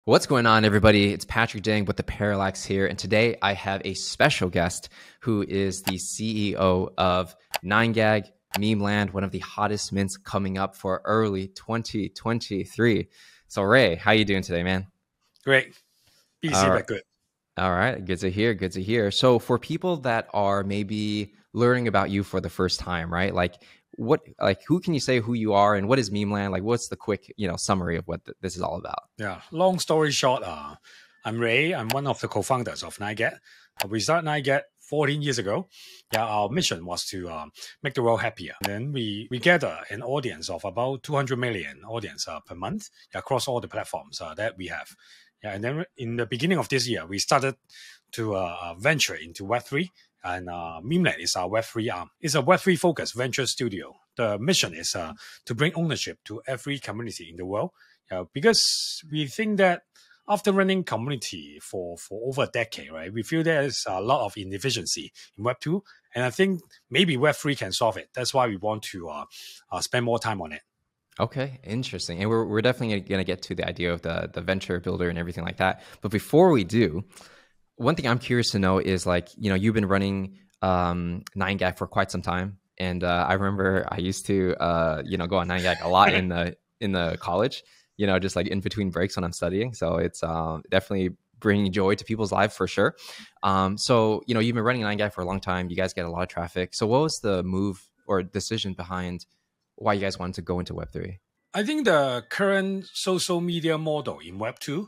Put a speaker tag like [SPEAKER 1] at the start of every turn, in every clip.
[SPEAKER 1] What's going on, everybody? It's Patrick Dang with the Parallax here, and today I have a special guest who is the CEO of 9GAG Memeland, one of the hottest mints coming up for early 2023. So, Ray, how you doing today, man?
[SPEAKER 2] Great. Busy, but good.
[SPEAKER 1] All right. Good to hear. Good to hear. So for people that are maybe learning about you for the first time, right? Who can you say who you are and what is Memeland? Like, what's the quick, summary of what this is all about?
[SPEAKER 2] Yeah. Long story short, I'm Ray. I'm one of the co-founders of 9GAG. We started 9GAG 14 years ago. Yeah. Our mission was to make the world happier. And then we gather an audience of about 200 million audience per month across all the platforms that we have. Yeah, and then in the beginning of this year, we started to venture into Web3, and Memeland is our Web3 arm. It's a Web3 focused venture studio. The mission is to bring ownership to every community in the world, because we think that after running community for over a decade, right, we feel there's a lot of inefficiency in Web2, and I think maybe Web3 can solve it. That's why we want to spend more time on it.
[SPEAKER 1] Okay, interesting. And we're definitely going to get to the idea of the venture builder and everything like that. But before we do, one thing I'm curious to know is, you've been running 9GAG for quite some time. And I remember I used to, go on 9GAG a lot in the college, just like in between breaks when I'm studying. So it's definitely bringing joy to people's lives for sure. So, you've been running 9GAG for a long time. You guys get a lot of traffic. So what was the move or decision behind why you guys wanted to go into Web3?
[SPEAKER 2] I think the current social media model in Web2,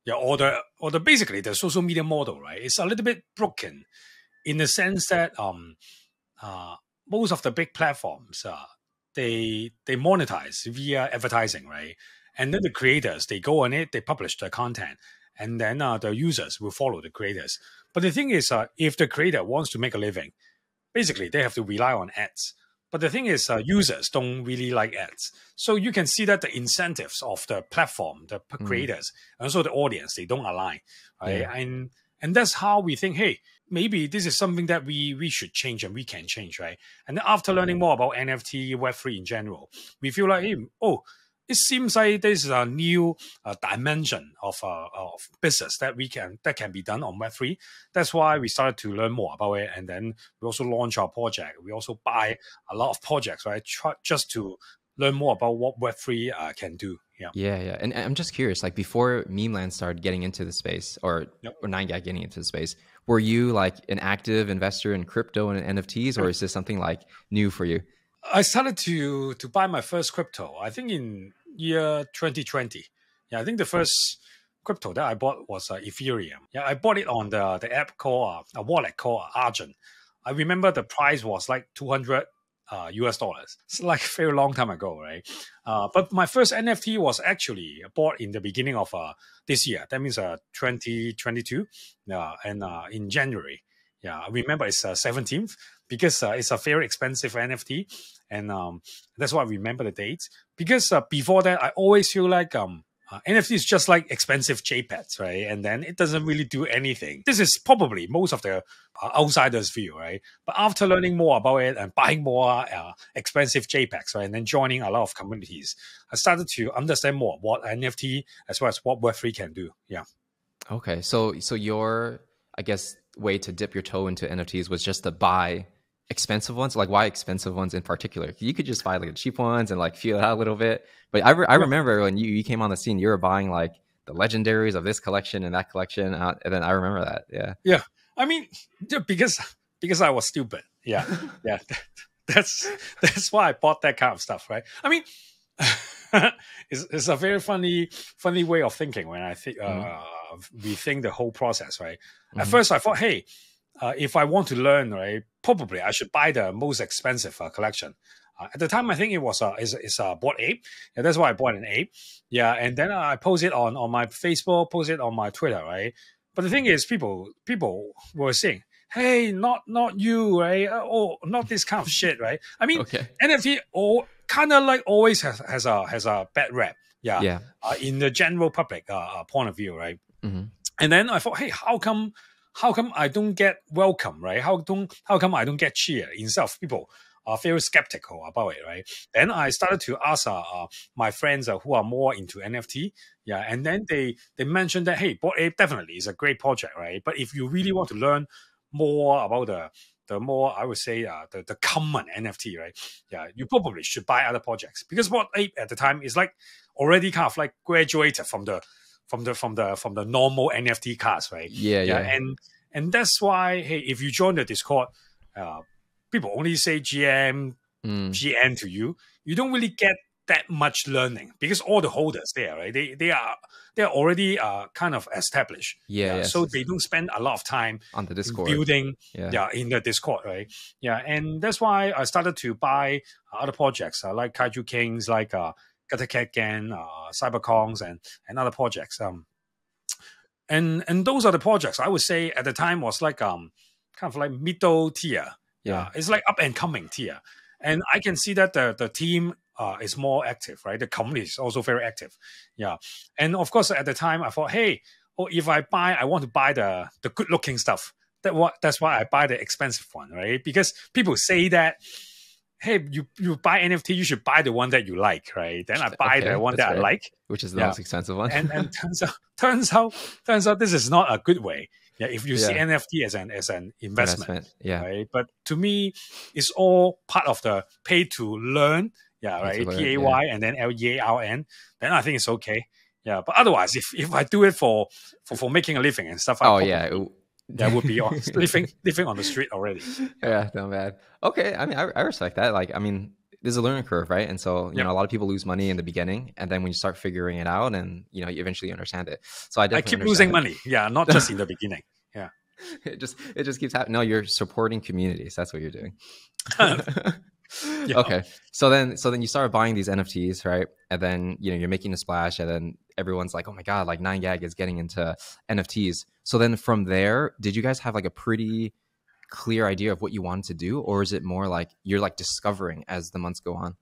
[SPEAKER 2] or basically the social media model, right, is a little bit broken in the sense that most of the big platforms they monetize via advertising, right? And then the creators, they go on it, they publish their content, and then the users will follow the creators. But the thing is, if the creator wants to make a living, basically they have to rely on ads. But the thing is, users don't really like ads. So you can see that the incentives of the platform, the creators, and also the audience, they don't align. Right? Yeah. And that's how we think, hey, maybe this is something that we should change and we can change, right? And after learning more about NFT, Web3 in general, we feel like, hey, it seems like there's a new dimension of business that can be done on Web3. That's why we started to learn more about it, and then we also launch our project. We also buy a lot of projects, right, just to learn more about what Web3 can do.
[SPEAKER 1] Yeah. And I'm just curious, like before Memeland started getting into the space, or 9GAG getting into the space, were you like an active investor in crypto and NFTs, or is this something like new for you?
[SPEAKER 2] I started to buy my first crypto, I think in year 2020. Yeah, I think the first crypto that I bought was Ethereum. Yeah, I bought it on the app called, a wallet called Argent. I remember the price was like $200 US. It's like a very long time ago, right? But my first NFT was actually bought in the beginning of this year. That means 2022, and in January. Yeah, I remember it's 17th because it's a very expensive NFT. And that's why I remember the date. Because before that, I always feel like NFT is just like expensive JPEGs, right? And then it doesn't really do anything. This is probably most of the outsiders' view, right? But after learning more about it and buying more expensive JPEGs, right, and then joining a lot of communities, I started to understand more what NFT as well as what Web3 can do. Yeah.
[SPEAKER 1] Okay, so your, I guess, way to dip your toe into NFTs was just to buy expensive ones. Like, why expensive ones in particular? You could just buy like the cheap ones and like feel it out a little bit. But I remember when you came on the scene, you were buying like the legendaries of this collection and that collection, and then I remember that. Yeah.
[SPEAKER 2] I mean, because I was stupid. Yeah. That's why I bought that kind of stuff, right? I mean, it's a very funny way of thinking when I think rethink the whole process, right? At first, I thought, hey, if I want to learn, right, probably I should buy the most expensive collection. At the time, I think it was it's a Bored Ape. Yeah, that's why I bought an ape. Yeah, and then I post it on my Facebook, post it on my Twitter, right? But the thing is, people were saying, hey, not you, right? Oh, not this kind of shit, right? I mean, NFT kind of like always has a bad rap. Yeah. In the general public point of view, right? And then I thought, hey, how come I don't get welcome, right? How come I don't get cheer instead of people very skeptical about it, right? Then I started to ask my friends who are more into NFT, and then they mentioned that, hey, Bored Ape definitely is a great project, right? But if you really want to learn more about the more, I would say, the common NFT, right? You probably should buy other projects, because Bored Ape at the time is like already kind of like graduated from the normal NFT class, right? And that's why, hey, if you join the Discord, people only say GM to you. You don't really get that much learning, because all the holders there, right? They're already kind of established. So they don't spend a lot of time
[SPEAKER 1] on the Discord
[SPEAKER 2] building in the Discord, right? And that's why I started to buy other projects like Kaiju Kingz, like Gang, Cyberkongz, and other projects. And those are the projects I would say at the time was like kind of like middle tier. It's like up and coming tier. And I can see that the team is more active, right? The community is also very active. And of course, at the time I thought, hey, if I want to buy the good looking stuff. That's why I buy the expensive one, right? Because people say that, hey, you buy NFT, you should buy the one that you like, right? Then I buy the one that I like,
[SPEAKER 1] which is the most expensive one.
[SPEAKER 2] and turns out this is not a good way. If you see NFT as an investment, right? But to me, it's all part of the pay to learn, right? PAY and then LEARN. Then I think it's okay. But otherwise, if I do it for making a living and stuff, that would be living on the street already.
[SPEAKER 1] Not bad. Okay, I mean, I respect that. Like, I mean, there's a learning curve, right? And so, you know, a lot of people lose money in the beginning, and then when you start figuring it out, and you know, you eventually understand it. So I keep
[SPEAKER 2] losing money. Not just in the beginning.
[SPEAKER 1] It just keeps happening. No, you're supporting communities. That's what you're doing. Okay. So then you started buying these NFTs, right? And then, you know, you're making a splash, and then everyone's like, oh my God, like 9GAG is getting into NFTs. So then from there, did you guys have like a pretty clear idea of what you wanted to do? Or is it more like you're like discovering as the months go on?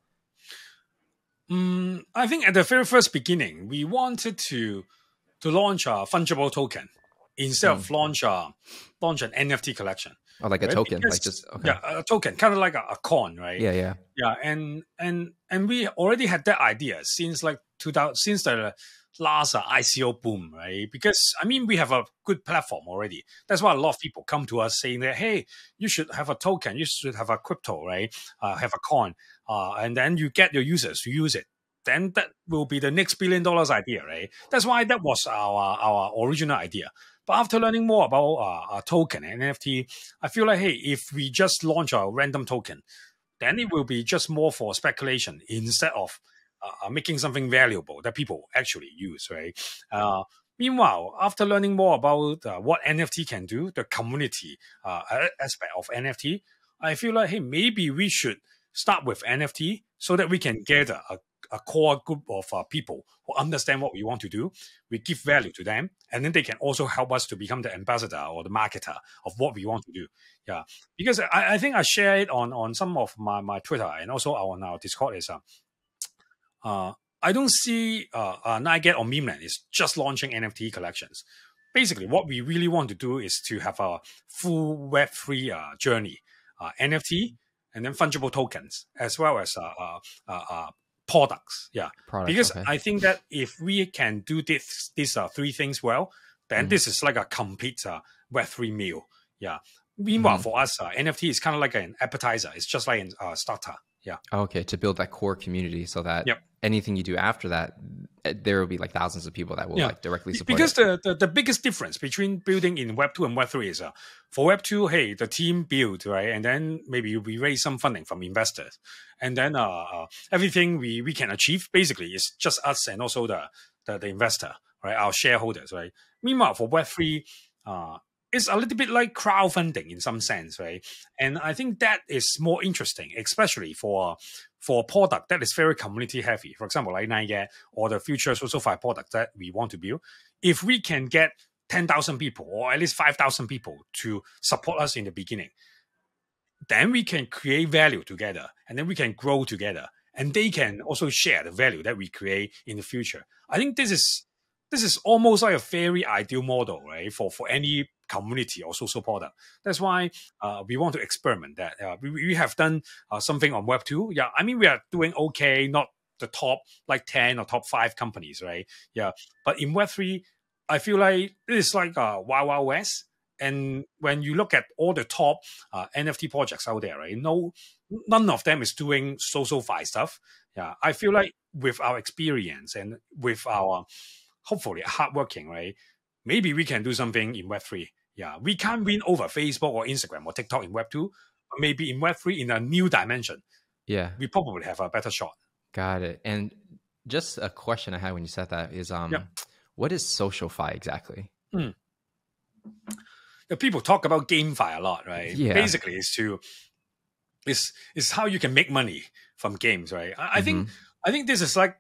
[SPEAKER 2] I think at the very first beginning, we wanted to launch a fungible token instead of launch an NFT collection.
[SPEAKER 1] Oh, like a token, because, like just
[SPEAKER 2] a token, kind of like a coin, right? And we already had that idea since like 2000, since the last ICO boom, right? Because I mean, we have a good platform already. That's why a lot of people come to us saying that, hey, you should have a token, you should have a crypto, right? Have a coin, and then you get your users to use it. Then that will be the next $1 billion idea, right? That's why that was our original idea. But after learning more about a token and NFT, I feel like, hey, if we just launch a random token, then it will be just more for speculation instead of making something valuable that people actually use, right? Meanwhile, after learning more about what NFT can do, the community aspect of NFT, I feel like, hey, maybe we should start with NFT so that we can gather a core group of people who understand what we want to do. We give value to them, and then they can also help us to become the ambassador or the marketer of what we want to do. Because I think I share it on some of my Twitter and also on our Discord is I don't see 9GAG or Memeland is just launching NFT collections. Basically, what we really want to do is to have a full Web3 journey, NFT, and then fungible tokens, as well as products. Because I think that if we can do these three things well, then this is like a complete Web3 meal. Meanwhile, for us, NFT is kind of like an appetizer. It's just like a starter.
[SPEAKER 1] Okay, to build that core community so that anything you do after that, there will be like thousands of people that will like directly support
[SPEAKER 2] because the biggest difference between building in Web 2 and Web 3 is for Web 2, hey, the team build, right? And then maybe we raise some funding from investors. And then everything we can achieve basically is just us and also the investor, right? Our shareholders, right? Meanwhile, for Web 3, it's a little bit like crowdfunding in some sense, right? And I think that is more interesting, especially for a product that is very community heavy. For example, like 9GAG or the future social fi product that we want to build. If we can get 10,000 people or at least 5,000 people to support us in the beginning, then we can create value together, and then we can grow together, and they can also share the value that we create in the future. I think this is almost like a very ideal model, right? For any community or social product. That's why we want to experiment that. We have done something on Web2. Yeah, I mean, we are doing okay, not the top like 10 or top 5 companies, right? Yeah, but in Web3, I feel like it is like Wild Wild West. And when you look at all the top NFT projects out there, right? None of them is doing social-fi stuff. Yeah, I feel like with our experience and with our hopefully hardworking, right? Maybe we can do something in Web3. Yeah, we can't win over Facebook or Instagram or TikTok in Web2, but maybe in Web3 in a new dimension.
[SPEAKER 1] Yeah,
[SPEAKER 2] we probably have a better shot.
[SPEAKER 1] Got it. And just a question I had when you said that is, what is social-fi exactly?
[SPEAKER 2] The people talk about GameFi a lot, right?
[SPEAKER 1] Yeah.
[SPEAKER 2] Basically, is how you can make money from games, right? I think this is like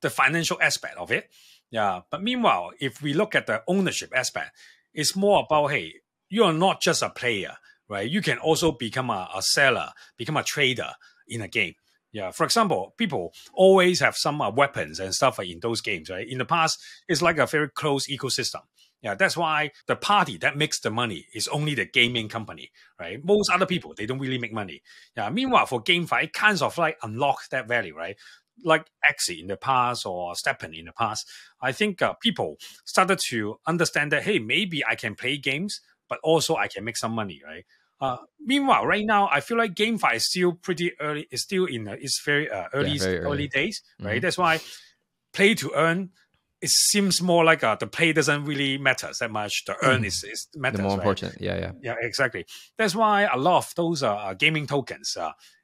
[SPEAKER 2] the financial aspect of it. Yeah. But meanwhile, if we look at the ownership aspect, it's more about, hey, you are not just a player, right? You can also become a seller, become a trader in a game. Yeah. For example, people always have some weapons and stuff in those games, right? In the past, it's like a very close ecosystem. Yeah, that's why the party that makes the money is only the gaming company, right? Most other people, they don't really make money. Yeah. Meanwhile, for GameFi, it kind of like unlocks that value, right? Like Axie in the past or Steppen in the past, I think people started to understand that, hey, maybe I can play games, but also I can make some money, right? Meanwhile, right now, I feel like GameFi is still pretty early. It's still in its very early days, right? That's why play to earn, it seems more like the play doesn't really matter that much. The earn is matters,
[SPEAKER 1] the more
[SPEAKER 2] right?
[SPEAKER 1] important. Yeah,
[SPEAKER 2] exactly. That's why a lot of those gaming tokens,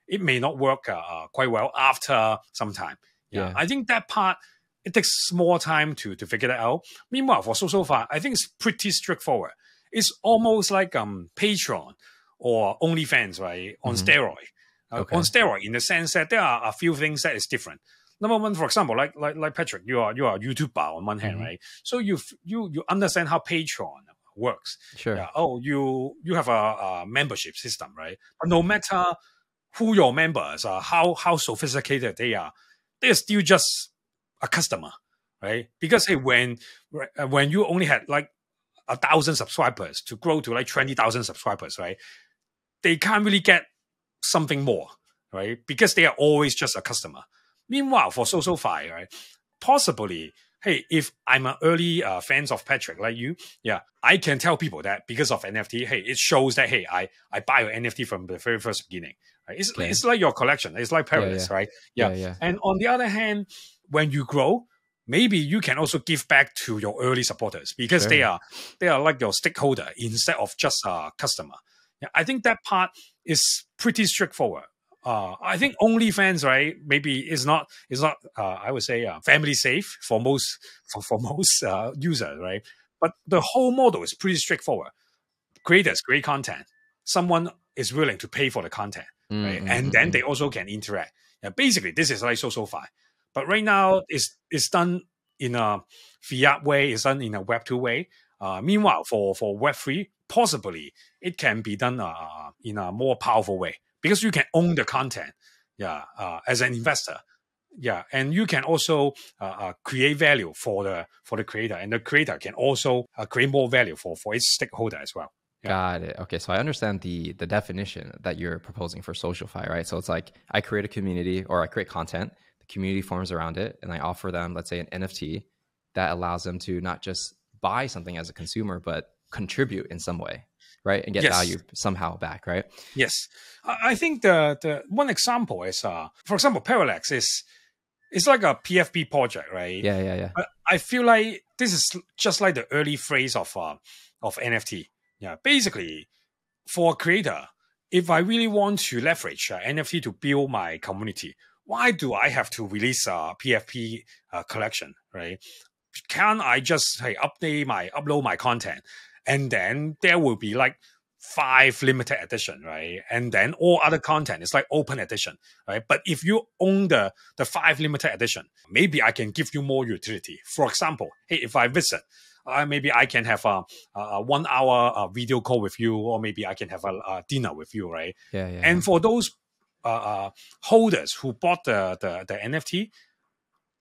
[SPEAKER 2] it may not work quite well after some time. Yeah, I think that part, it takes more time to figure that out. Meanwhile, for social-fi, I think it's pretty straightforward. It's almost like Patreon or OnlyFans, right? On steroid. On steroid, in the sense that there are a few things that is different. Number one, for example, like Patrick, you are a YouTuber on one hand, right? So you understand how Patreon works.
[SPEAKER 1] Sure.
[SPEAKER 2] Yeah. Oh, you have a membership system, right? But no matter who your members are, how sophisticated they are still just a customer, right? Because hey, when you only had like 1,000 subscribers to grow to like 20,000 subscribers, right? They can't really get something more, right? Because they are always just a customer. Meanwhile, for social-fi, right? Possibly, hey, if I'm an early fans of Patrick like you, yeah, I can tell people that because of NFT, hey, it shows that, hey, I buy your NFT from the very first beginning. Right? It's like your collection. It's like Parallax, right? Yeah. And on the other hand, when you grow, maybe you can also give back to your early supporters because they are like your stakeholder instead of just a customer. Yeah, I think that part is pretty straightforward. I think OnlyFans, right? Maybe is not. I would say family safe for most users, right? But the whole model is pretty straightforward. Creators create content. Someone is willing to pay for the content, right? And then they also can interact. Yeah, basically, this is like social-fi. But right now, it's done in a fiat way. It's done in a Web2 way. Meanwhile, for Web3, possibly it can be done in a more powerful way. Because you can own the content, as an investor, and you can also create value for the creator, and the creator can also create more value for its stakeholder as well.
[SPEAKER 1] Got it. Okay, so I understand the definition that you're proposing for social-fi, right? So it's like I create a community or I create content, the community forms around it, and I offer them, let's say, an NFT that allows them to not just buy something as a consumer, but contribute in some way. Right, and get value somehow back, right?
[SPEAKER 2] Yes, I think the one example is, for example, Parallax is like a PFP project, right?
[SPEAKER 1] Yeah.
[SPEAKER 2] I feel like this is just like the early phase of NFT. Yeah, basically, for a creator, if I really want to leverage NFT to build my community, why do I have to release a PFP collection, right? Can't I just upload my content? And then there will be like 5 limited edition, right? And then all other content is like open edition, right? But if you own the 5 limited edition, maybe I can give you more utility. For example, hey, if I visit, maybe I can have a 1 hour video call with you, or maybe I can have a dinner with you, right? And for those holders who bought the NFT,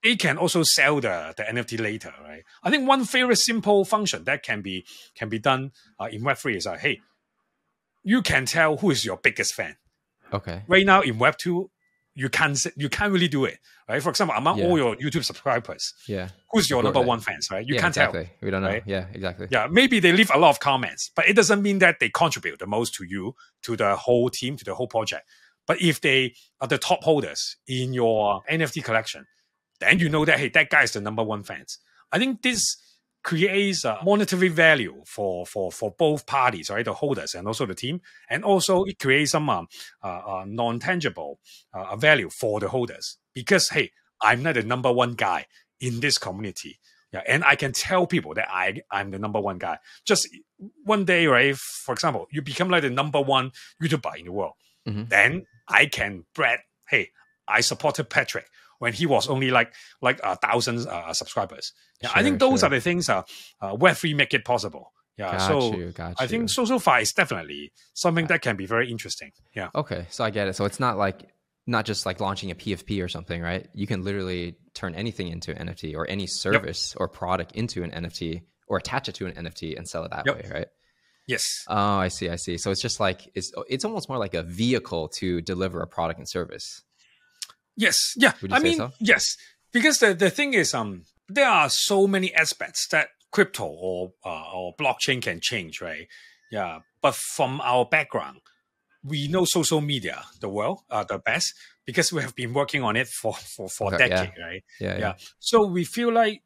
[SPEAKER 2] they can also sell the NFT later, right? I think one very simple function that can be done in Web3 is hey, you can tell who is your biggest fan.
[SPEAKER 1] Okay.
[SPEAKER 2] Right now in Web2, you can't really do it, right? For example, among all your YouTube subscribers, who's your number one fans, right? You can't tell.
[SPEAKER 1] We don't know.
[SPEAKER 2] Right?
[SPEAKER 1] Yeah, exactly.
[SPEAKER 2] Yeah, maybe they leave a lot of comments, but it doesn't mean that they contribute the most to you, to the whole team, to the whole project. But if they are the top holders in your NFT collection, then you know that, hey, that guy is the number one fans. I think this creates a monetary value for both parties, right? The holders and also the team. And also it creates some non-tangible value for the holders. Because, hey, I'm not the number one guy in this community. Yeah, and I can tell people that I'm the number one guy. Just one day, right? For example, you become like the number one YouTuber in the world. Then I can brag, hey, I supported Patrick when he was only like 1,000 subscribers. Yeah, I think those are the things Web3 make it possible. Yeah,
[SPEAKER 1] Got
[SPEAKER 2] I think SocialFi is definitely something that can be very interesting. Yeah.
[SPEAKER 1] Okay, so I get it. So it's not just like launching a PFP or something, right? You can literally turn anything into an NFT or any service or product into an NFT or attach it to an NFT and sell it that way, right?
[SPEAKER 2] Yes.
[SPEAKER 1] Oh, I see. So it's just like it's almost more like a vehicle to deliver a product and service.
[SPEAKER 2] Yes. Yeah. I mean, yes. Because the thing is, there are so many aspects that crypto or blockchain can change, right? Yeah. But from our background, we know social media, the world, the best, because we have been working on it for a decade, right? Yeah. So we feel like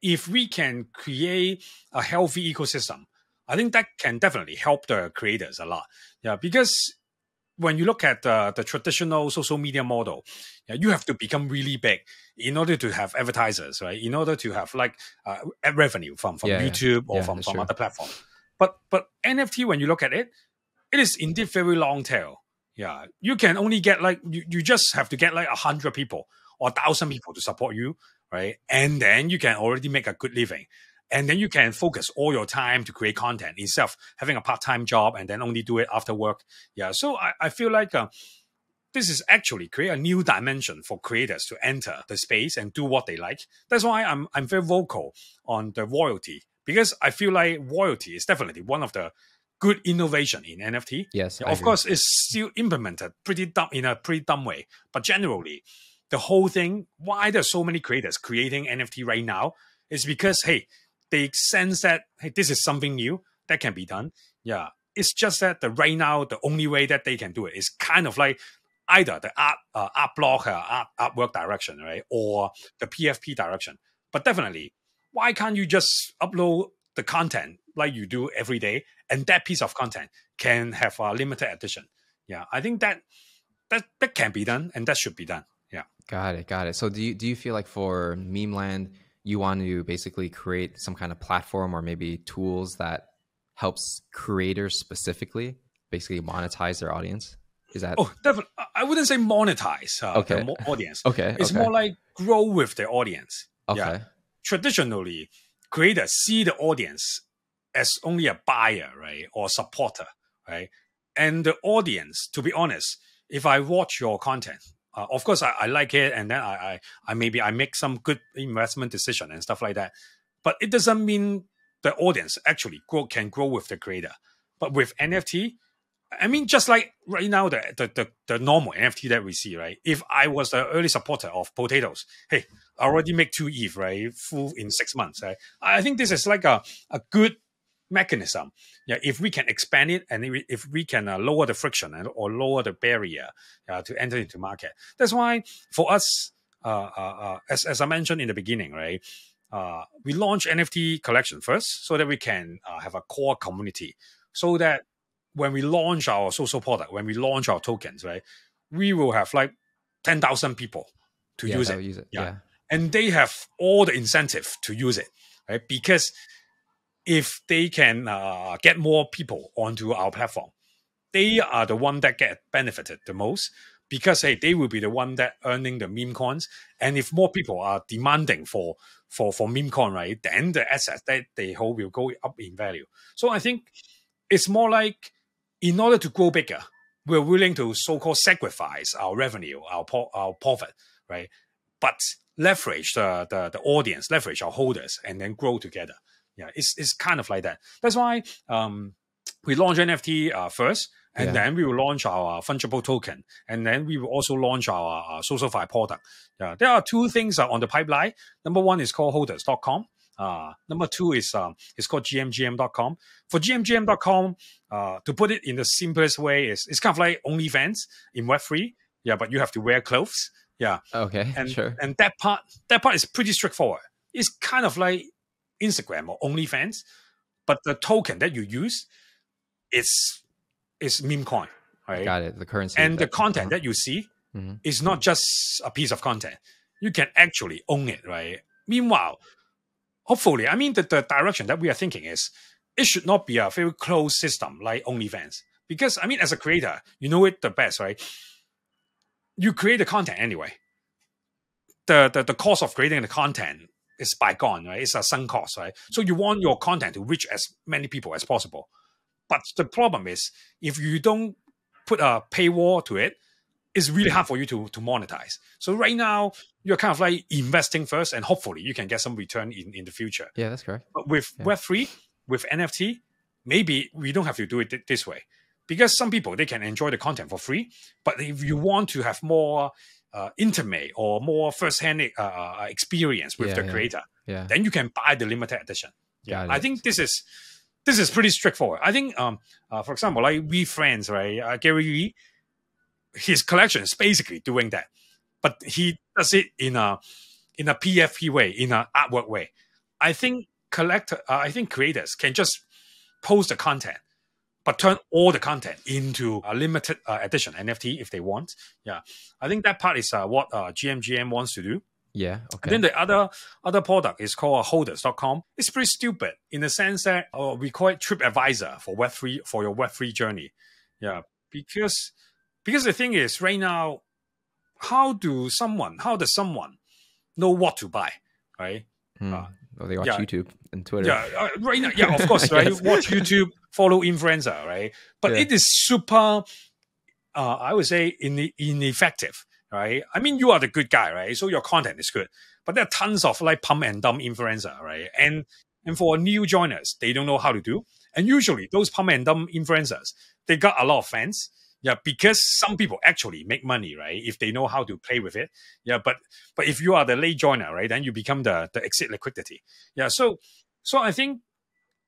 [SPEAKER 2] if we can create a healthy ecosystem, I think that can definitely help the creators a lot. Yeah, because when you look at the traditional social media model, you have to become really big in order to have advertisers, right? In order to have like ad revenue from YouTube or from other platforms. But NFT, when you look at it, it is indeed very long tail. Yeah, you can only get like you just have to get like 100 people or 1,000 people to support you, right? And then you can already make a good living. And then you can focus all your time to create content instead of having a part-time job and then only do it after work. Yeah, so I feel like this is actually create a new dimension for creators to enter the space and do what they like. That's why I'm very vocal on the royalty, because I feel like royalty is definitely one of the good innovation in NFT.
[SPEAKER 1] Yes,
[SPEAKER 2] of course, it's still implemented in a pretty dumb way. But generally, the whole thing, why there's so many creators creating NFT right now, is because, hey, they sense that, hey, this is something new that can be done. Yeah, it's just that right now, the only way that they can do it is kind of like either the art block, artwork direction, right, or the PFP direction. But definitely, why can't you just upload the content like you do every day, and that piece of content can have a limited edition? Yeah, I think that can be done, and that should be done. Yeah,
[SPEAKER 1] got it. So do you feel like for Memeland, you want to basically create some kind of platform or maybe tools that helps creators specifically basically monetize their audience? Is that?
[SPEAKER 2] Oh, definitely. I wouldn't say monetize the audience. It's more like grow with the audience.
[SPEAKER 1] Okay.
[SPEAKER 2] Yeah. Traditionally, creators see the audience as only a buyer, right, or supporter, right? And the audience, to be honest, if I watch your content, of course, I like it, and then I maybe I make some good investment decision and stuff like that. But it doesn't mean the audience actually can grow with the creator. But with NFT, I mean, just like right now, the normal NFT that we see, right? If I was the early supporter of Potatoz, hey, I already make 2 ETH, right? Full in 6 months, right? I think this is like a good mechanism. Yeah, if we can expand it and if we can lower the friction or lower the barrier to enter into market. That's why for us, as I mentioned in the beginning, right, we launch NFT collection first so that we can have a core community, so that when we launch our social product, when we launch our tokens, right, we will have like 10,000 people to use it. Yeah. And they have all the incentive to use it, right? Because if they can get more people onto our platform, they are the one that get benefited the most, because hey, they will be the one that earning the meme coins. And if more people are demanding for meme coin, right, then the assets that they hold will go up in value. So I think it's more like, in order to grow bigger, we're willing to so-called sacrifice our revenue, our profit, right? But leverage the audience, leverage our holders, and then grow together. Yeah, it's kind of like that. That's why we launch NFT first, and then we will launch our fungible token, and then we will also launch our SocialFi product. Yeah, there are two things on the pipeline. Number one is called holders.com. Number two is it's called gmgm.com. For gmgm.com, to put it in the simplest way, it's kind of like OnlyFans in Web3. Yeah, but you have to wear clothes. Yeah.
[SPEAKER 1] Okay.
[SPEAKER 2] And
[SPEAKER 1] sure.
[SPEAKER 2] And that part is pretty straightforward. It's kind of like Instagram or OnlyFans, but the token that you use is Memecoin, right?
[SPEAKER 1] Got it. The currency.
[SPEAKER 2] And the content that you see is not just a piece of content. You can actually own it, right? Meanwhile, hopefully, I mean, the direction that we are thinking is it should not be a very closed system like OnlyFans. Because, I mean, as a creator, you know it the best, right? You create the content anyway. The cost of creating the content is bygone, right? It's a sunk cost, right? So you want your content to reach as many people as possible. But the problem is, if you don't put a paywall to it, it's really hard for you to monetize. So right now, you're kind of like investing first, and hopefully you can get some return in the future.
[SPEAKER 1] Yeah, that's correct.
[SPEAKER 2] But with Web3, with NFT, maybe we don't have to do it this way. Because some people, they can enjoy the content for free. But if you want to have more intimate or more first-hand experience with the creator, then you can buy the limited edition. Yeah, I think this is pretty straightforward. I think, for example, like we friends, right? Gary Lee, his collection is basically doing that, but he does it in a PFP way, in an artwork way. I think creators can just post the content, but turn all the content into a limited edition NFT if they want. Yeah, I think that part is what GMGM wants to do.
[SPEAKER 1] Yeah. Okay.
[SPEAKER 2] Then the other product is called holders.com. It's pretty stupid in the sense that we call it TripAdvisor for Web3, for your Web3 journey. Yeah, because the thing is right now, how does someone know what to buy, right?
[SPEAKER 1] Well, they watch YouTube and Twitter.
[SPEAKER 2] Yeah, right now, yeah, of course, right? Watch YouTube, follow influencer, right? But it is super, I would say, ineffective. Right? I mean, you are the good guy, right? So your content is good. But there are tons of like pump and dump influencer, right? And for new joiners, they don't know how to do. And usually those pump and dump influencers, they got a lot of fans. Yeah, because some people actually make money, right? If they know how to play with it. Yeah, but if you are the late joiner, right, then you become the exit liquidity. Yeah, so I think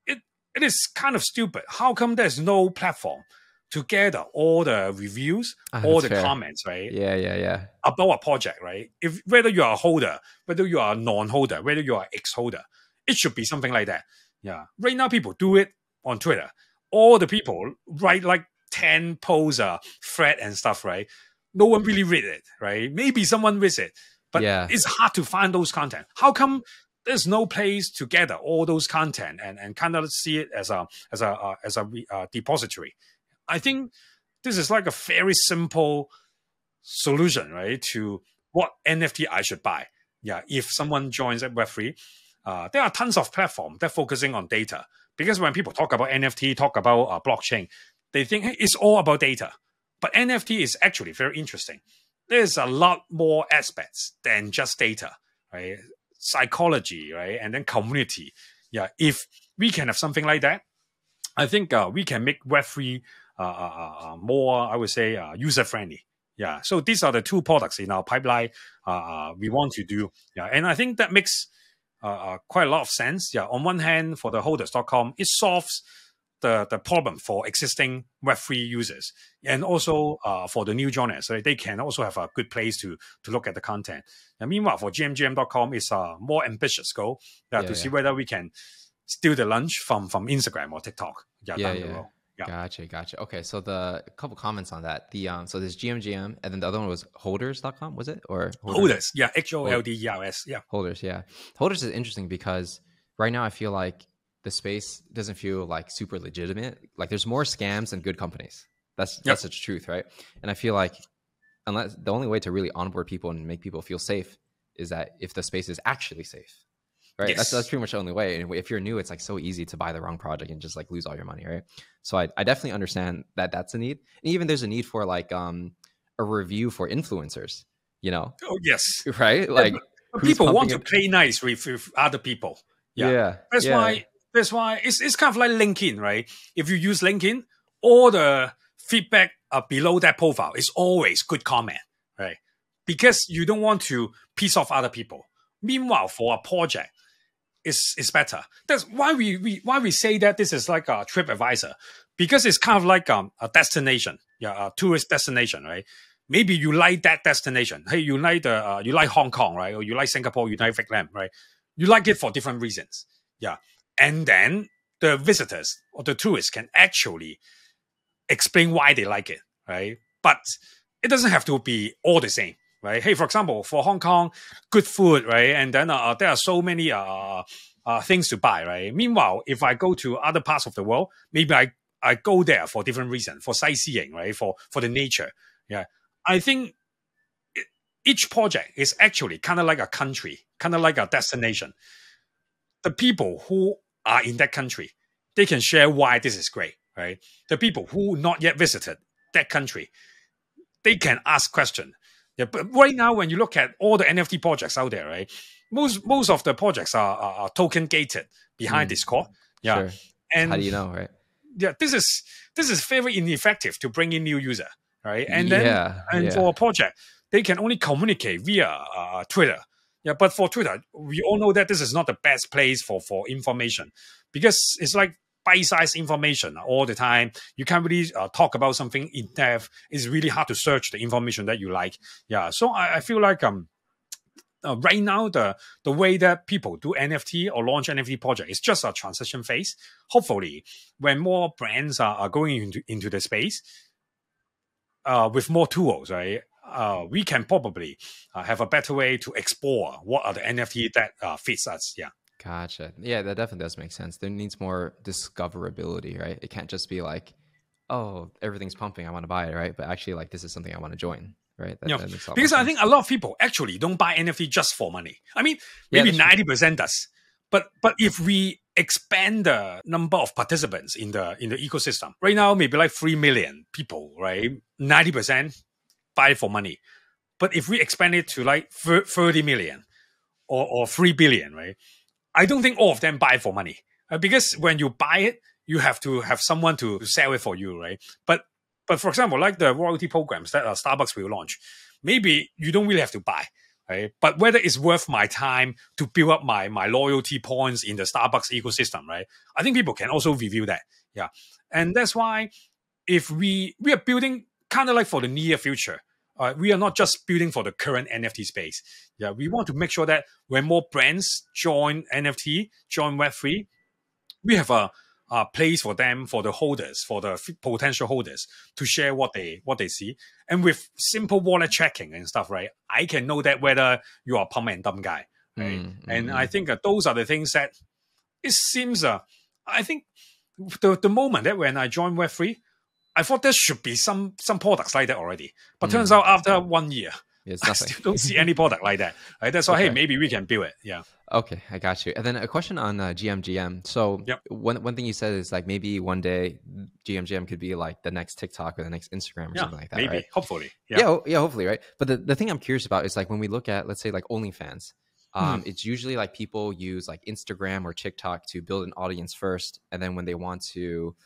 [SPEAKER 2] it is kind of stupid. How come there's no platform to gather all the reviews, all the comments, right?
[SPEAKER 1] Yeah.
[SPEAKER 2] About a project, right? If whether you are a holder, whether you are a non-holder, whether you are an ex-holder, it should be something like that. Yeah. Right now, people do it on Twitter. All the people write like 10 posts, thread and stuff, right? No one really read it, right? Maybe someone reads it, but it's hard to find those content. How come there's no place to gather all those content and kind of see it as a depository? I think this is like a very simple solution, right, to what NFT I should buy. Yeah, if someone joins at Web3, there are tons of platforms that are focusing on data. Because when people talk about NFT, talk about blockchain, they think, hey, it's all about data. But NFT is actually very interesting. There's a lot more aspects than just data, right? Psychology, right? And then community. Yeah, if we can have something like that, I think we can make Web3 more, I would say, user-friendly. Yeah, so these are the two products in our pipeline we want to do. Yeah, and I think that makes quite a lot of sense. Yeah, on one hand, for the holders.com, it solves the problem for existing Web3 users. And also for the new joiners, right, they can also have a good place to look at the content. And meanwhile, for gmgm.com, it's a more ambitious goal to see whether we can steal the lunch from Instagram or TikTok down the road. Yeah.
[SPEAKER 1] Gotcha. Okay, so the couple comments on that. So there's GMGM, and then the other one was holders.com, was it? Or
[SPEAKER 2] Holders, yeah, HOLDERS, yeah.
[SPEAKER 1] Holders, yeah. Holders is interesting because right now I feel like the space doesn't feel like super legitimate. Like there's more scams than good companies. That's the truth, right? And I feel like unless the only way to really onboard people and make people feel safe is that if the space is actually safe. Right. Yes. That's pretty much the only way. And if you're new, it's like so easy to buy the wrong project and just like lose all your money. Right. So I definitely understand that that's a need. And even there's a need for like a review for influencers, you know?
[SPEAKER 2] Oh, yes.
[SPEAKER 1] Right. Like,
[SPEAKER 2] people want to play nice with other people. That's why it's kind of like LinkedIn, right? If you use LinkedIn, all the feedback below that profile is always good comment, right? Because you don't want to piss off other people. Meanwhile, for a project, it's better. That's why we say that this is like a trip advisor, because it's kind of like a destination, a tourist destination, right? Maybe you like that destination. Hey, you like Hong Kong, right? Or you like Singapore, you like Vietnam, right? You like it for different reasons. And then the visitors or the tourists can actually explain why they like it, right? But it doesn't have to be all the same, right? Hey, for example, for Hong Kong, good food, right? And then there are so many things to buy, right? Meanwhile, if I go to other parts of the world, maybe I go there for different reasons, for sightseeing, right? For the nature. I think each project is actually kind of like a country, kind of like a destination. The people who are in that country, they can share why this is great, right? The people who not yet visited that country, they can ask questions. But right now, when you look at all the NFT projects out there, right, most of the projects are token gated behind Discord.
[SPEAKER 1] Sure.
[SPEAKER 2] And
[SPEAKER 1] how do you know, right?
[SPEAKER 2] This is very ineffective to bring in new user, right? And then for a project, they can only communicate via Twitter. But for Twitter, we all know that this is not the best place for information, because it's like bite-sized information all the time. You can't really talk about something in depth. It's really hard to search the information that you like. So I feel like right now the way that people do NFT or launch NFT project is just a transition phase. Hopefully, when more brands are going into the space with more tools, right? We can probably have a better way to explore what are the NFT that fits us.
[SPEAKER 1] Gotcha. Yeah, that definitely does make sense. There needs more discoverability, right? It can't just be like, oh, everything's pumping, I want to buy it, right? But actually, like, this is something I want to join, right? That makes
[SPEAKER 2] because I think a lot of people actually don't buy NFT just for money. I mean, maybe 90% does. But if we expand the number of participants in the ecosystem, right now maybe like 3 million people, right? 90% buy for money. But if we expand it to like 30 million or 3 billion, right? I don't think all of them buy for money, because when you buy it, you have to have someone to sell it for you, right? But for example, like the royalty programs that Starbucks will launch, maybe you don't really have to buy, right? But whether it's worth my time to build up my loyalty points in the Starbucks ecosystem, right? I think people can also review that, and that's why if we are building kind of like for the near future. We are not just building for the current NFT space. We want to make sure that when more brands join NFT, join Web3, we have a place for them, for the holders, for the potential holders to share what they see. And with simple wallet checking and stuff, right? I can know that whether you are a pump and dump guy, right? And I think those are the things that it seems. I think the moment that when I joined Web3, I thought there should be some products like that already. But turns out after 1 year, I still don't see any product like that. Right? That's why, hey, maybe we can build it.
[SPEAKER 1] Okay, I got you. And then a question on gmgm. So one thing you said is like maybe one day gmgm could be like the next TikTok or the next Instagram or something like that,
[SPEAKER 2] maybe,
[SPEAKER 1] right?
[SPEAKER 2] Hopefully.
[SPEAKER 1] Hopefully, right? But the thing I'm curious about is like when we look at, let's say, like OnlyFans, it's usually like people use like Instagram or TikTok to build an audience first. And then when they want to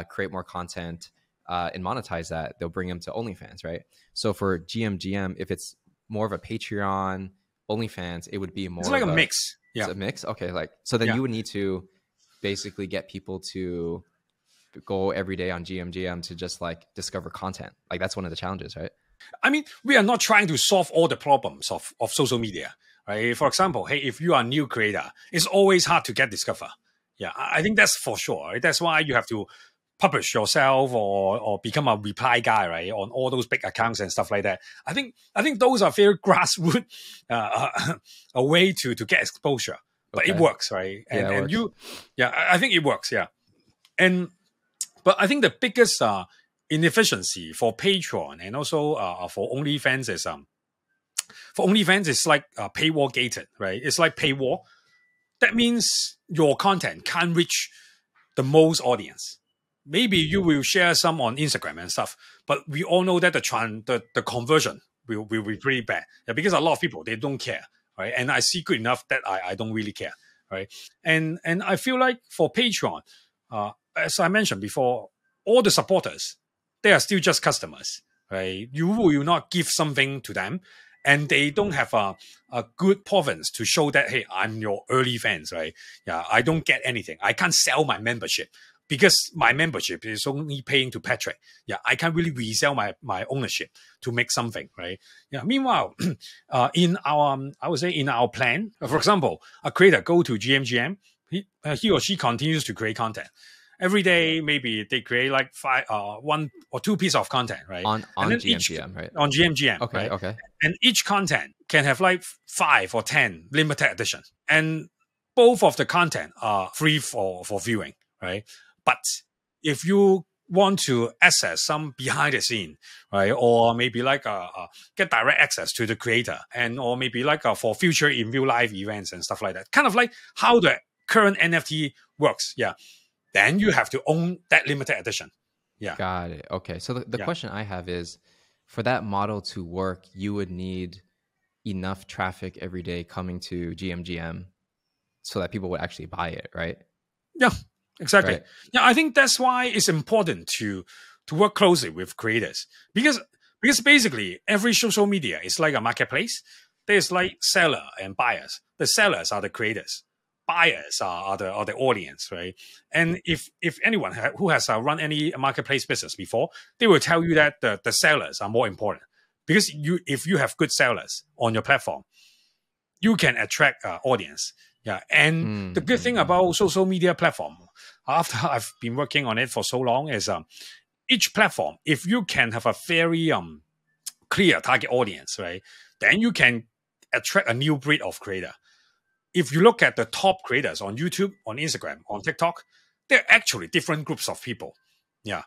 [SPEAKER 1] create more content, and monetize that, they'll bring them to OnlyFans, right? So for gmgm, if it's more of a Patreon, OnlyFans, it would be more.
[SPEAKER 2] It's like a mix.
[SPEAKER 1] It's a mix. Okay, like so then you would need to basically get people to go every day on gmgm to just like discover content. Like that's one of the challenges, right?
[SPEAKER 2] I mean, we are not trying to solve all the problems of social media, right? For example, hey, if you are a new creator, it's always hard to get discovered. I think that's for sure. Right? That's why you have to publish yourself or become a reply guy, right, on all those big accounts and stuff like that. I think those are very grassroots a way to get exposure, but it works, right? And I think it works, but I think the biggest inefficiency for Patreon and also for OnlyFans is like paywall gated, right? It's like paywall. That means your content can't reach the most audience. Maybe you will share some on Instagram and stuff, but we all know that the conversion will be pretty bad. Because a lot of people, they don't care right? And I see good enough that I don't really care, right? And I feel like for Patreon, as I mentioned before, all the supporters, they are still just customers, right? You will not give something to them, and they don't have a good provenance to show that, hey, I'm your early fans, right? Yeah, I don't get anything. I can't sell my membership because my membership is only paying to Patrick. Yeah, I can't really resell my ownership to make something, right? Yeah. Meanwhile, in our, I would say in our plan, for example, a creator go to gmgm, he or she continues to create content. Every day, maybe they create like 1 or 2 pieces of content, right?
[SPEAKER 1] On GMGM, right?
[SPEAKER 2] On GMGM,
[SPEAKER 1] okay,
[SPEAKER 2] right?
[SPEAKER 1] okay.
[SPEAKER 2] And each content can have like 5 or 10 limited edition, and both of the content are free for viewing, right? But if you want to access some behind the scene, right, or maybe like get direct access to the creator, and or maybe like for future in real life events and stuff like that, kind of like how the current NFT works, yeah. Then you have to own that limited edition. Yeah.
[SPEAKER 1] Got it. Okay. So the question I have is, for that model to work, you would need enough traffic every day coming to GMGM so that people would actually buy it, right?
[SPEAKER 2] Yeah, exactly.
[SPEAKER 1] Right.
[SPEAKER 2] Yeah, I think that's why it's important to work closely with creators, because basically every social media is like a marketplace. There's like seller and buyers. The sellers are the creators. Buyers are the audience, right? And if anyone who has run any marketplace business before, they will tell you that the sellers are more important, because if you have good sellers on your platform, you can attract audience. Yeah, and the good thing about social media platform, after I've been working on it for so long, is each platform, if you can have a very clear target audience, right, then you can attract a new breed of creator. If you look at the top creators on YouTube, on Instagram, on TikTok, they're actually different groups of people. Yeah.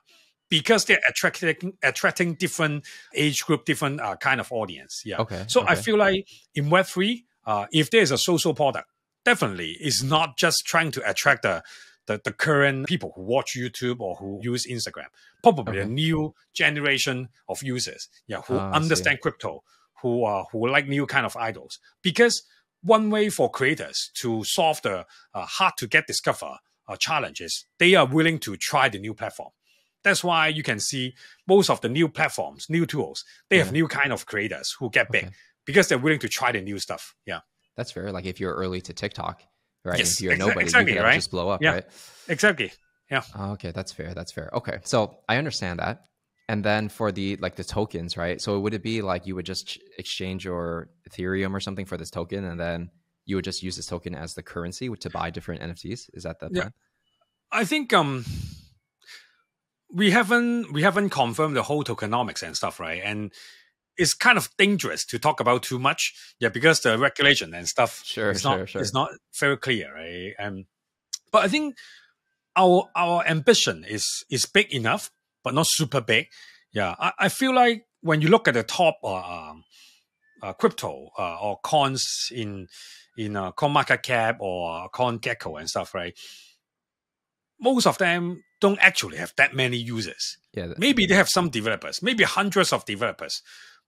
[SPEAKER 2] Because they're attracting different age group, different kind of audience. Yeah.
[SPEAKER 1] Okay.
[SPEAKER 2] So I feel like in Web3, if there's a social product, definitely it's not just trying to attract the current people who watch YouTube or who use Instagram. Probably a new generation of users, yeah, who understand crypto, who like new kind of idols. Because one way for creators to solve the hard to get discover challenges, they are willing to try the new platform. That's why you can see most of the new platforms, new tools, they have new kind of creators who get big because they're willing to try the new stuff. Yeah.
[SPEAKER 1] That's fair. Like if you're early to TikTok, right?
[SPEAKER 2] Yes,
[SPEAKER 1] if you're nobody, you can just blow up, right?
[SPEAKER 2] Exactly. Yeah.
[SPEAKER 1] Okay, that's fair. That's fair. Okay, so I understand that. And then for the tokens, right? So would it be like you would just exchange your Ethereum or something for this token, and then you would just use this token as the currency to buy different NFTs? Is that the plan?
[SPEAKER 2] I think we haven't confirmed the whole tokenomics and stuff, right? And it's kind of dangerous to talk about too much, because the regulation and stuff is not very clear, right? But I think our ambition is big enough, but not super big. Yeah, I feel like when you look at the top crypto or coins in CoinMarketCap or CoinGecko and stuff, right? Most of them don't actually have that many users. Yeah, maybe they have some developers, maybe hundreds of developers,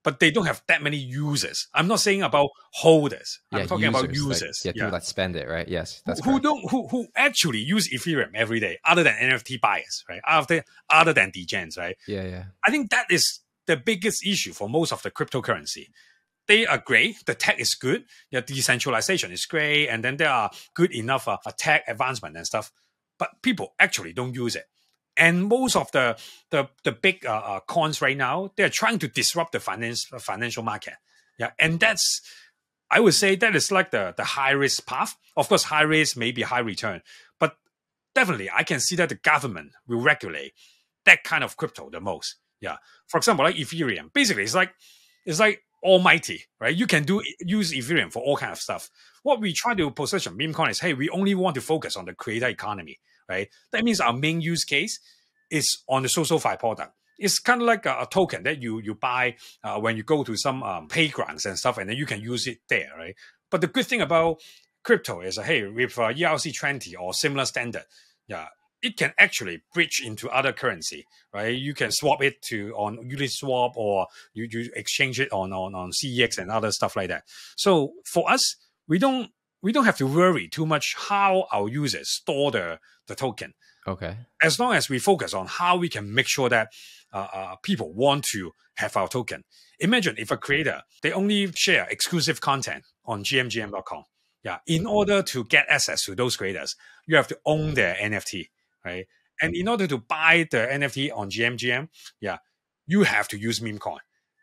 [SPEAKER 2] but they don't have that many users. I'm not saying about holders. I'm talking about users.
[SPEAKER 1] Like, people that spend it, right? Yes, that's
[SPEAKER 2] who actually use Ethereum every day, other than NFT buyers, right? Other than degens, right?
[SPEAKER 1] Yeah.
[SPEAKER 2] I think that is the biggest issue for most of the cryptocurrency. They are great. The tech is good. The decentralization is great, and then there are good enough tech advancement and stuff. But people actually don't use it. And most of the big coins right now, they're trying to disrupt the financial market. Yeah, and I would say that is like the high risk path. Of course, high risk, maybe high return, but definitely I can see that the government will regulate that kind of crypto the most. Yeah, for example, like Ethereum, basically it's like almighty, right? You can use Ethereum for all kind of stuff. What we try to position Memecoin is, hey, we only want to focus on the creator economy, right? That means our main use case is on the social fi product. It's kind of like a token that you buy when you go to some playgrounds and stuff, and then you can use it there, right? But the good thing about crypto is, hey, with ERC20 or similar standard, yeah, it can actually bridge into other currency, right? You can swap it to on Uniswap, or you exchange it on CEX and other stuff like that. So for us, we don't have to worry too much how our users store the token.
[SPEAKER 1] Okay.
[SPEAKER 2] As long as we focus on how we can make sure that people want to have our token. Imagine if a creator, they only share exclusive content on gmgm.com. Yeah. In order to get access to those creators, you have to own their NFT, right? And in order to buy the NFT on gmgm, yeah, you have to use Memecoin.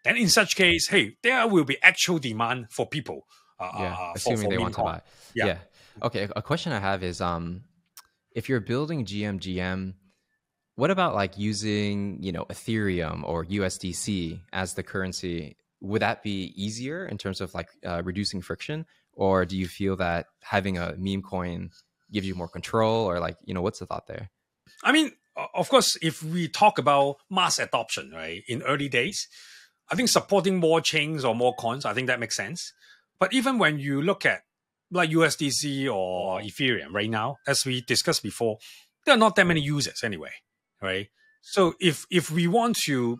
[SPEAKER 2] Then in such case, hey, there will be actual demand for people.
[SPEAKER 1] Assuming they want to buy.
[SPEAKER 2] Yeah.
[SPEAKER 1] Okay. A question I have is, if you're building gmgm, what about like using, Ethereum or USDC as the currency? Would that be easier in terms of like reducing friction? Or do you feel that having a meme coin gives you more control, or like, what's the thought there?
[SPEAKER 2] I mean, of course, if we talk about mass adoption, right, in early days, I think supporting more chains or more coins, I think that makes sense. But even when you look at like USDC or Ethereum right now, as we discussed before, there are not that many users anyway, right? So if we want to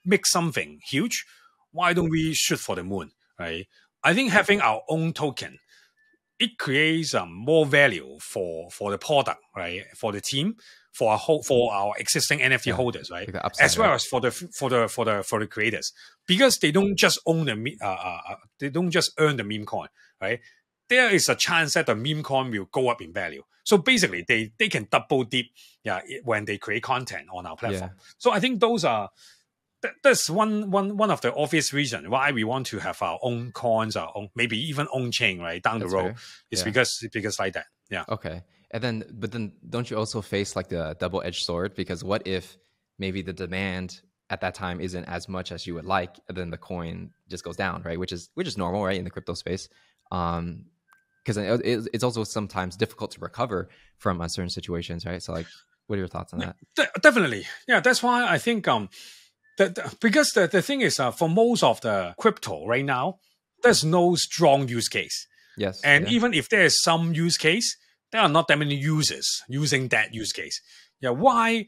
[SPEAKER 2] make something huge, why don't we shoot for the moon, right? I think having our own token, it creates more value for the product, right? For the team, for our existing NFT holders, right?
[SPEAKER 1] Like upside,
[SPEAKER 2] as well as for the creators, because they don't just own they don't just earn the meme coin, right? There is a chance that the meme coin will go up in value. So basically, they can double dip, when they create content on our platform.
[SPEAKER 1] Yeah.
[SPEAKER 2] So I think that's one of the obvious reasons why we want to have our own coins, our own, maybe even own chain, right, down the road. It's because like that. Yeah.
[SPEAKER 1] Okay. But then don't you also face like the double-edged sword? Because what if maybe the demand at that time isn't as much as you would like, and then the coin just goes down, right? Which is normal, right, in the crypto space. Because it's also sometimes difficult to recover from certain situations, right? So like, what are your thoughts on that?
[SPEAKER 2] Definitely. Yeah. That's why I think, because the thing is, for most of the crypto right now, there's no strong use case.
[SPEAKER 1] Yes.
[SPEAKER 2] And even if there is some use case, there are not that many users using that use case. Yeah. Why?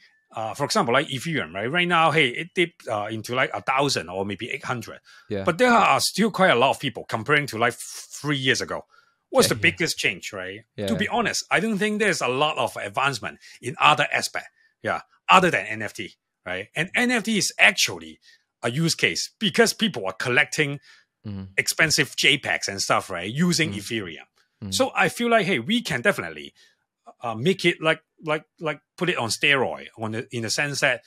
[SPEAKER 2] For example, like Ethereum, right? Right now, hey, it dipped into like 1,000 or maybe 800.
[SPEAKER 1] Yeah.
[SPEAKER 2] But there are still quite a lot of people comparing to like 3 years ago. What's the biggest change, right?
[SPEAKER 1] Yeah.
[SPEAKER 2] To be honest, I don't think there's a lot of advancement in other aspects. Yeah. Other than NFT. Right. And NFT is actually a use case because people are collecting expensive JPEGs and stuff, right, using Ethereum. So I feel like, hey, we can definitely make it like put it on steroid in the sense that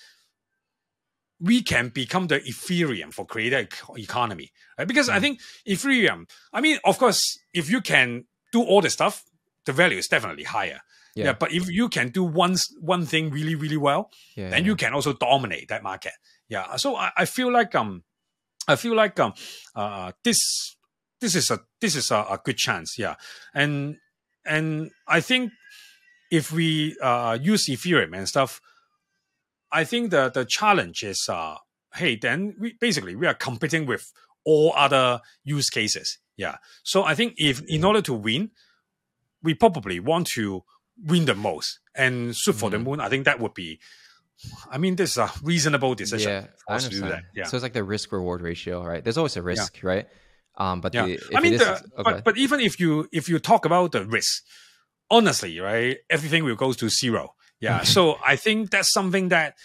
[SPEAKER 2] we can become the Ethereum for creator economy, right? Because I think Ethereum, I mean, of course, if you can do all the stuff, the value is definitely higher. Yeah, but if you can do one thing really, really well, then you can also dominate that market. Yeah, so I feel like this is a good chance. Yeah, and I think if we use Ethereum and stuff, I think the challenge is hey, then we are competing with all other use cases. Yeah, so I think if in order to win, we probably want to win the most and shoot for the moon. I think that would be, I mean, this is a reasonable decision for us to do that. Yeah.
[SPEAKER 1] So it's like the risk reward ratio, right? There's always a risk, right? But
[SPEAKER 2] but even if you talk about the risk, honestly, right, everything will go to zero. Yeah. So I think that's something that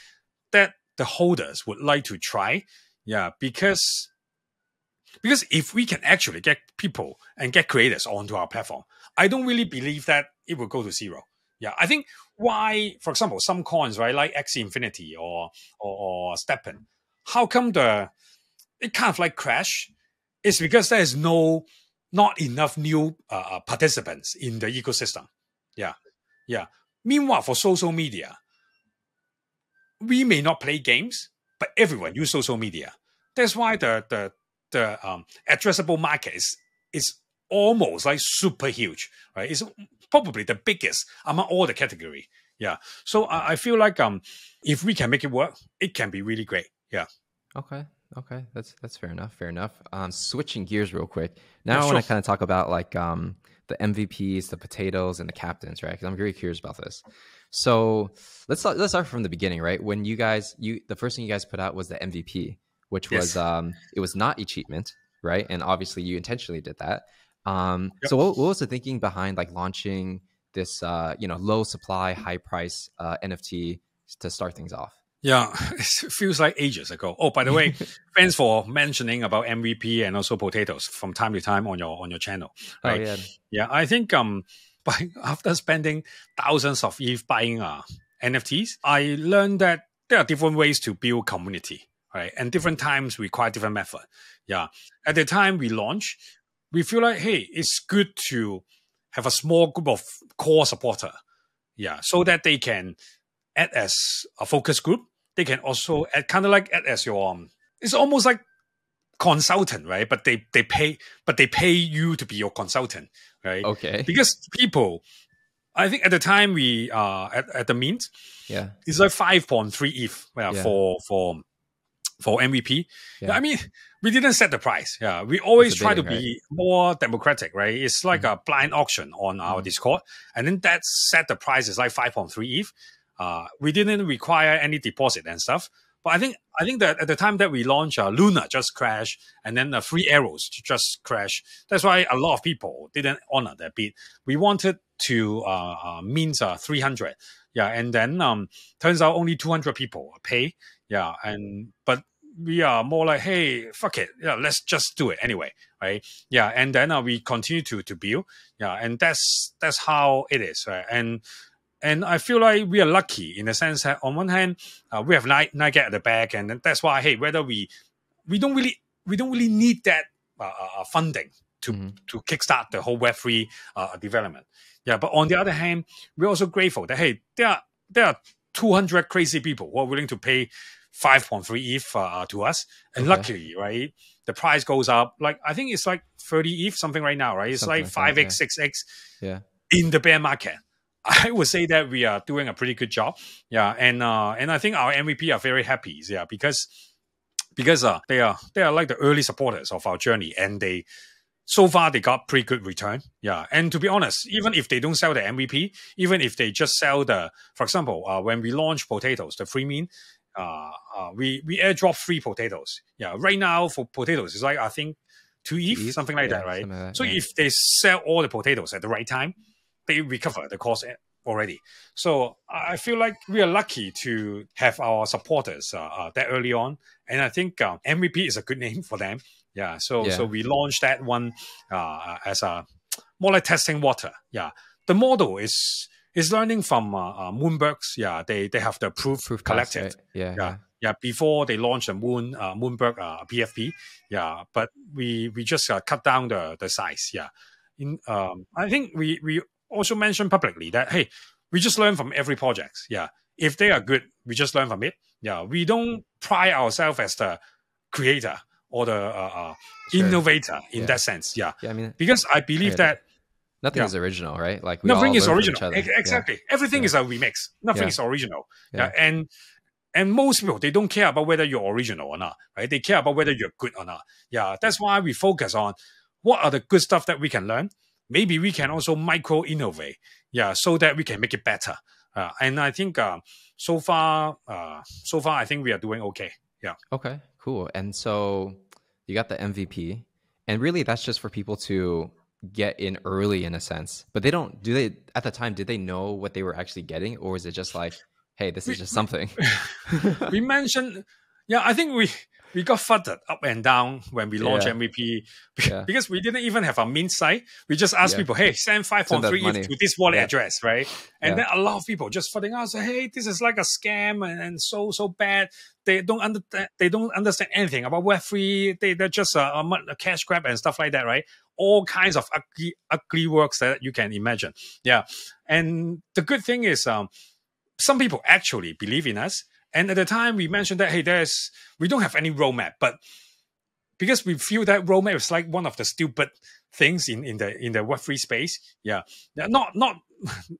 [SPEAKER 2] the holders would like to try. Yeah, because if we can actually get people and get creators onto our platform, I don't really believe that it will go to zero. Yeah, I think why, for example, some coins, right, like Axie Infinity or Steppen, how come it kind of like crash? It's because there is not enough new participants in the ecosystem. Yeah, yeah. Meanwhile, for social media, we may not play games, but everyone use social media. That's why the addressable market is almost like super huge, right? It's probably the biggest among all the category. Yeah. So I feel like if we can make it work, it can be really great. Yeah.
[SPEAKER 1] Okay. That's fair enough. Switching gears real quick. Now I want to kind of talk about like the MVPs, the Potatoz, and the Captainz, right? Because I'm very curious about this. So let's start from the beginning, right? When the first thing you guys put out was the MVP, which was it was not achievement, right? And obviously you intentionally did that. So what was the thinking behind like launching this low supply, high price NFT to start things off?
[SPEAKER 2] Yeah, it feels like ages ago. Oh, by the way, thanks for mentioning about MVP and also Potatoz from time to time on your channel. Right?
[SPEAKER 1] Oh,
[SPEAKER 2] yeah. I think after spending thousands of ETH buying NFTs, I learned that there are different ways to build community, right? And different times require different method. Yeah. At the time we launch, we feel like, hey, it's good to have a small group of core supporter. Yeah. So that they can act as a focus group. They can also act as your it's almost like consultant, right? But they pay you to be your consultant, right?
[SPEAKER 1] Okay.
[SPEAKER 2] Because people, I think at the time we at the mint, it's like 5.3 ETH for MVP. Yeah. I mean, we didn't set the price. Yeah, we always try to be more democratic, right? It's like a blind auction on our Discord, and then that set the price is like 5.3 ETH. We didn't require any deposit and stuff. But I think that at the time that we launched, Luna just crashed, and then Free Arrows just crashed. That's why a lot of people didn't honor that bid. We wanted to mint 300, and then turns out only 200 people pay, but we are more like, hey, fuck it, let's just do it anyway, right? And then we continue to build, and that's how it is, right? And I feel like we are lucky in the sense that on one hand, we have 9GAG at the back, and that's why, hey, whether we don't really need that funding to kickstart the whole Web3 development. But on the other hand, we're also grateful that, hey, there are 200 crazy people who are willing to pay 5.3 ETH to us, and luckily, right, the price goes up. Like I think it's like 30 ETH something right now, right? It's something like 5x, 6x in the bear market. I would say that we are doing a pretty good job. And I think our MVP are very happy, because they are like the early supporters of our journey, and so far they got pretty good return. And to be honest, even if they don't sell the MVP, even if they just sell for example, when we launch Potatoz, the free mint, we airdrop free Potatoz. Right now for Potatoz, it's like I think 2 ETH, something like that, right? Like that, so if they sell all the Potatoz at the right time, they recover the cost already. So I feel like we are lucky to have our supporters that early on. And I think MVP is a good name for them. So we launched that one as a more like testing water. The model is learning from Moonbergs. They have the proof collected. Right? Before they launched the Moonberg PFP. But we just cut down the size. I think we also mentioned publicly that, hey, we just learn from every project. If they are good, we just learn from it. We don't pride ourselves as the creator or the innovator in that sense. I mean, because I believe that
[SPEAKER 1] nothing is original, right? Like
[SPEAKER 2] nothing is original. Exactly. Everything is a remix. Nothing is original. And most people, they don't care about whether you're original or not, right? They care about whether you're good or not. That's why we focus on what are the good stuff that we can learn. Maybe we can also micro-innovate, so that we can make it better. And I think so far, I think we are doing okay.
[SPEAKER 1] Okay, cool. And so you got the MVP, and really that's just for people to get in early in a sense. But at the time, did they know what they were actually getting? Or is it just like, hey, this is just something?
[SPEAKER 2] We mentioned, I think we got flooded up and down when we launched MVP because we didn't even have a mint site. We just asked people, hey, send 5.3 ETH to this wallet address, right? And then a lot of people just flooding out, say, hey, this is like a scam and so bad. They don't understand anything about Web3. They're just a cash grab and stuff like that, right? All kinds of ugly works that you can imagine. And the good thing is some people actually believe in us. And at the time, we mentioned that, hey, we don't have any roadmap, but because we feel that roadmap is like one of the stupid things in the Web3 space. Not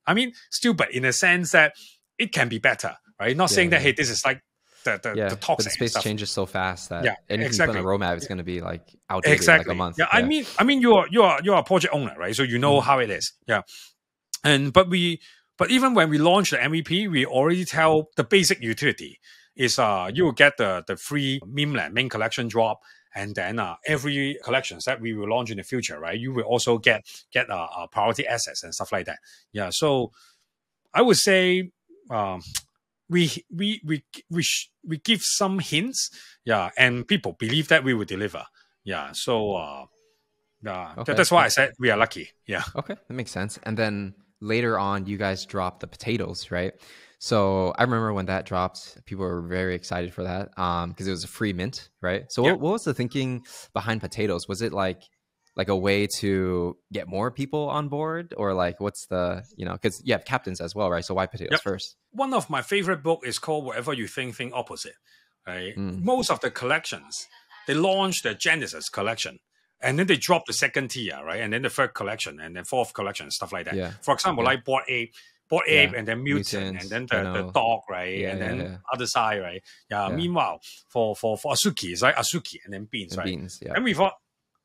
[SPEAKER 2] I mean, stupid in the sense that it can be better, right? Not saying that, hey, this is like the toxic.
[SPEAKER 1] But the space changes so fast that anything
[SPEAKER 2] exactly.
[SPEAKER 1] you put on a roadmap is going to be like outdated in like a month.
[SPEAKER 2] Yeah, I mean, you're a project owner, right? So you know how it is. Yeah, but even when we launch the MVP, we already tell the basic utility is you will get the free Memeland main collection drop. And then every collections that we will launch in the future, right? You will also get priority assets and stuff like that. Yeah. So I would say we give some hints. Yeah, and people believe that we will deliver. Yeah. So that's why I said we are lucky. Yeah.
[SPEAKER 1] Okay, that makes sense. And then later on, you guys dropped the Potatoz, right? So I remember when that dropped, people were very excited for that because it was a free mint, right? So what was the thinking behind Potatoz? Was it like a way to get more people on board, or like what's the, because you have Captainz as well, right? So why Potatoz first?
[SPEAKER 2] One of my favorite book is called Whatever You Think Opposite, right? Most of the collections, they launched the Genesis collection. And then they drop the second tier, right? And then the third collection, and then fourth collection, stuff like that. Yeah. For example, like Bored Ape, and then Mutant, and then the dog, right? And then other side, right? Yeah. Meanwhile, for Asuki, it's like Asuki and then Beans, right? And we thought,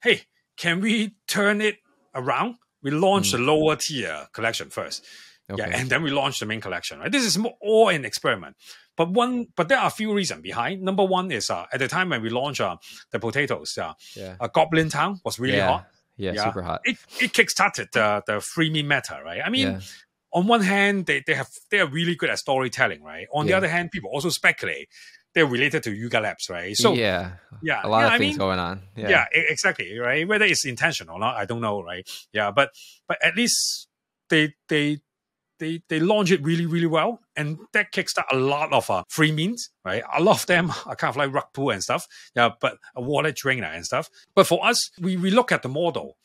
[SPEAKER 2] hey, can we turn it around? We launched the lower tier collection first. Okay. Yeah, and then we launched the main collection, right? This is all an experiment. But there are a few reasons behind. Number one is at the time when we launched the Potatoz, Goblin Town was really hot.
[SPEAKER 1] Yeah, super hot.
[SPEAKER 2] It kickstarted the free meme meta, right? I mean, on one hand, they are really good at storytelling, right? On the other hand, people also speculate they're related to Yuga Labs, right? So
[SPEAKER 1] a lot of things going on.
[SPEAKER 2] Yeah, exactly, right? Whether it's intentional or not, I don't know, right? Yeah, but at least they launch it really, really well, and that kickstart a lot of free memes, right? A lot of them are kind of like rug pull and stuff, but a wallet drainer and stuff. But for us, we look at the model,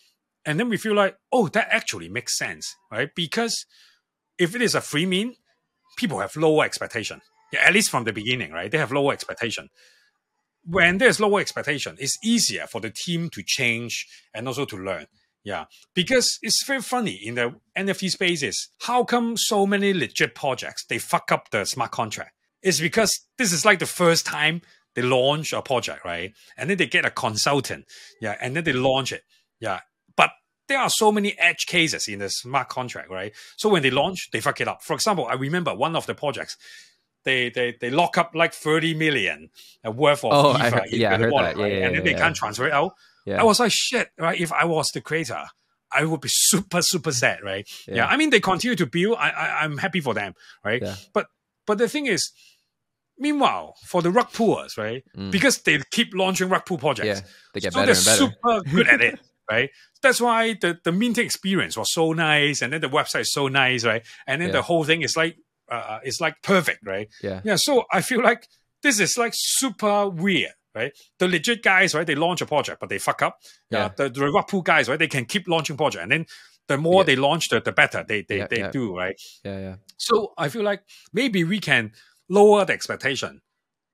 [SPEAKER 2] and then we feel like, oh, that actually makes sense, right? Because if it is a free meme, people have lower expectation. Yeah, at least from the beginning, right? They have lower expectation. When there's lower expectation, it's easier for the team to change and also to learn. Yeah, because it's very funny in the NFT spaces. How come so many legit projects, they fuck up the smart contract? It's because this is like the first time they launch a project, right? And then they get a consultant, and then they launch it, But there are so many edge cases in the smart contract, right? So when they launch, they fuck it up. For example, I remember one of the projects, they lock up like 30 million worth of Ether in the wallet, right? And then they can't transfer it out. I was like, shit, right? If I was the creator, I would be super, super sad, right? I mean, they continue to build. I'm happy for them, right? But the thing is, meanwhile, for the rug pullers, right? Because they keep launching rug pull projects,
[SPEAKER 1] they get better and better.
[SPEAKER 2] Super good at it, right? That's why the minting experience was so nice, and then the website is so nice, right? And then the whole thing is like perfect, right? So I feel like this is like super weird. Right, the legit guys, right? They launch a project, but they fuck up. The rug pull guys, right? They can keep launching project, and then the more they launch, the better they do, right? So I feel like maybe we can lower the expectation,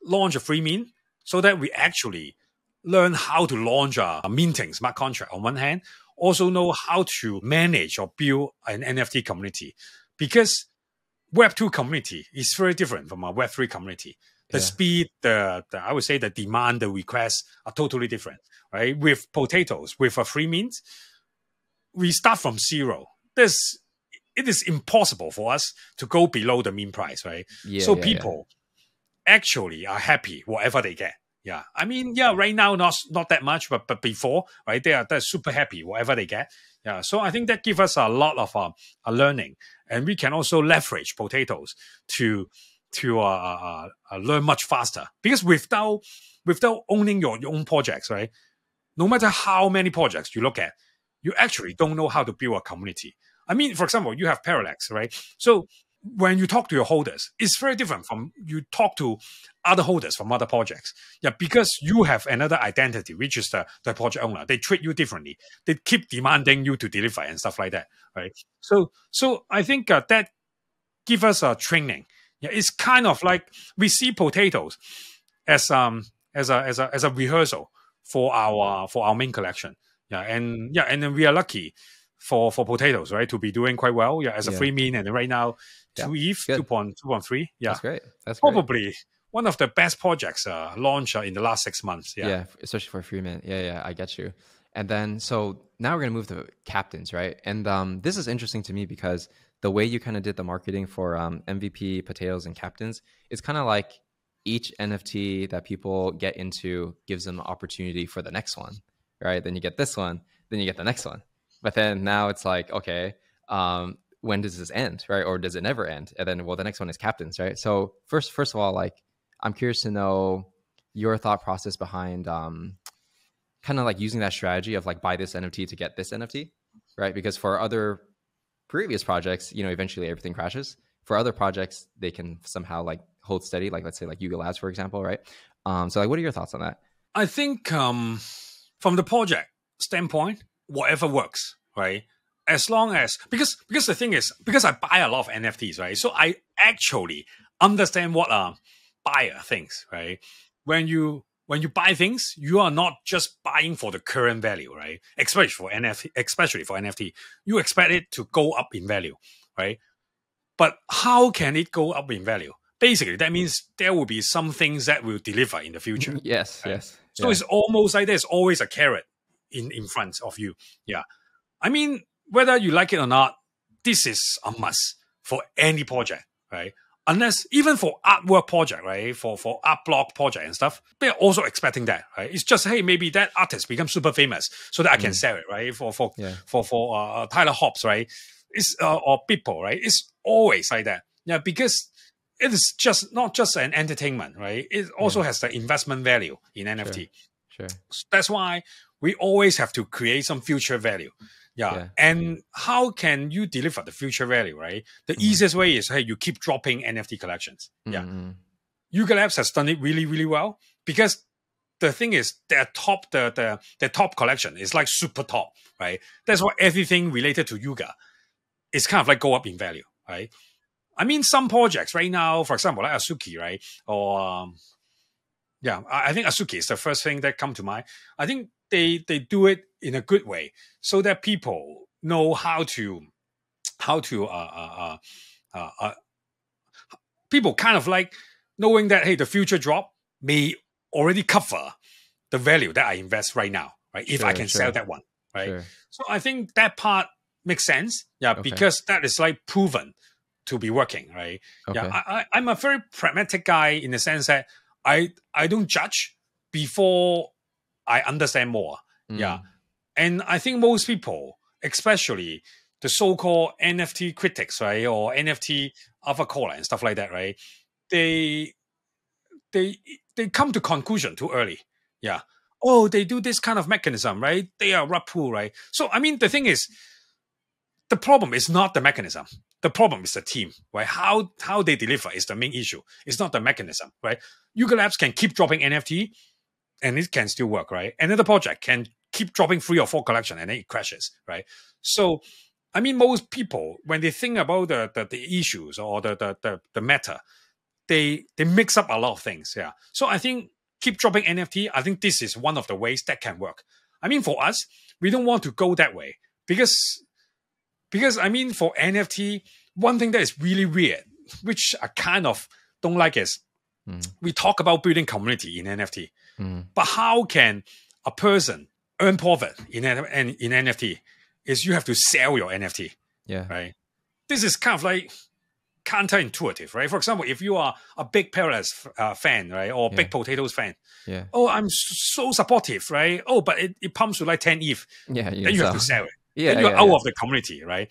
[SPEAKER 2] launch a free mint, so that we actually learn how to launch a minting smart contract on one hand, also know how to manage or build an NFT community, because Web2 community is very different from a Web3 community. The speed, I would say the demand, the requests are totally different, right? With Potatoz, with a free mint, we start from zero. It is impossible for us to go below the mean price, right? So people actually are happy whatever they get. I mean, right now not that much, but before, right? They're super happy whatever they get. So I think that gives us a lot of a learning, and we can also leverage Potatoz to learn much faster, because without owning your own projects, right? No matter how many projects you look at, you actually don't know how to build a community. I mean, for example, you have Parallax, right? So when you talk to your holders, it's very different from you talk to other holders from other projects. Because you have another identity, which is the project owner. They treat you differently. They keep demanding you to deliver and stuff like that, right? So I think that gives us a training. It's kind of like we see Potatoz as a rehearsal for our main collection. And then we are lucky for Potatoz, right, to be doing quite well. As a free mint, and right now 2 ETH, 2.3.
[SPEAKER 1] That's great. That's
[SPEAKER 2] probably one of the best projects launched in the last 6 months.
[SPEAKER 1] Yeah, especially for Freeman. Yeah, I get you. And then, so now we're going to move to Captainz, right? And this is interesting to me because the way you kind of did the marketing for MVP, Potatoz, and Captainz, it's kind of like each NFT that people get into gives them an opportunity for the next one, right? Then you get this one, then you get the next one. But then now it's like, okay, when does this end, right? Or does it never end? And then, well, the next one is Captainz, right? So first of all, like, I'm curious to know your thought process behind kind of like using that strategy of like buy this NFT to get this NFT, right? Because for other previous projects, eventually everything crashes. For other projects, they can somehow like hold steady, like let's say like Yuga Labs, for example, right? So like, what are your thoughts on that?
[SPEAKER 2] I think from the project standpoint, whatever works, right? As long as, because the thing is, because I buy a lot of NFTs, right? So I actually understand what a buyer thinks, right? When you buy things, you are not just buying for the current value, right? Especially for NFT, you expect it to go up in value, right? But how can it go up in value? Basically, that means there will be some things that will deliver in the future.
[SPEAKER 1] Yes,
[SPEAKER 2] right?
[SPEAKER 1] yes.
[SPEAKER 2] So it's almost like there's always a carrot in front of you. Yeah. I mean, whether you like it or not, this is a must for any project, right? Unless, even for artwork project, right? For art block project and stuff, they're also expecting that, right? It's just, hey, maybe that artist becomes super famous so that I can sell it, right? For Tyler Hobbs, right? It's or people, right? It's always like that. Yeah, because it is just not just an entertainment, right? It also has the investment value in NFT.
[SPEAKER 1] Sure.
[SPEAKER 2] That's why we always have to create some future value. Yeah. And how can you deliver the future value, right? The easiest way is, hey, you keep dropping NFT collections. Yeah. Yuga Labs has done it really, really well because the thing is their top collection is like super top, right? That's why everything related to Yuga is kind of like go up in value, right? I mean, some projects right now, for example, like Azuki, right? Or I think Azuki is the first thing that come to mind. I think they do it in a good way so that people know how to people kind of like knowing that, hey, the future drop may already cover the value that I invest right now, right? If I can sell that one, right? So I think that part makes sense, because that is like proven to be working, right? I'm a very pragmatic guy in the sense that I don't judge before I understand more. And I think most people, especially the so-called NFT critics, right, or NFT alpha caller and stuff like that, right, they come to conclusion too early. Oh, they do this kind of mechanism, right? They are rug pull, right? So I mean, the thing is, the problem is not the mechanism. The problem is the team, right? How they deliver is the main issue. It's not the mechanism, right? Yuga Labs can keep dropping NFT and it can still work, right? Another project can keep dropping 3 or 4 collection and then it crashes, right? So, I mean, most people, when they think about the issues or the matter, they mix up a lot of things, So I think keep dropping NFT, I think this is one of the ways that can work. I mean, for us, we don't want to go that way because I mean, for NFT, one thing that is really weird, which I kind of don't like is we talk about building community in NFT, but how can a person earn profit in NFT is you have to sell your NFT, right? This is kind of like counterintuitive, right? For example, if you are a big Parallax fan, right, or big Potatoz fan, oh, I'm so supportive, right? Oh, but it pumps to like 10 ETH, then you have to sell it. Then you're out of the community, right?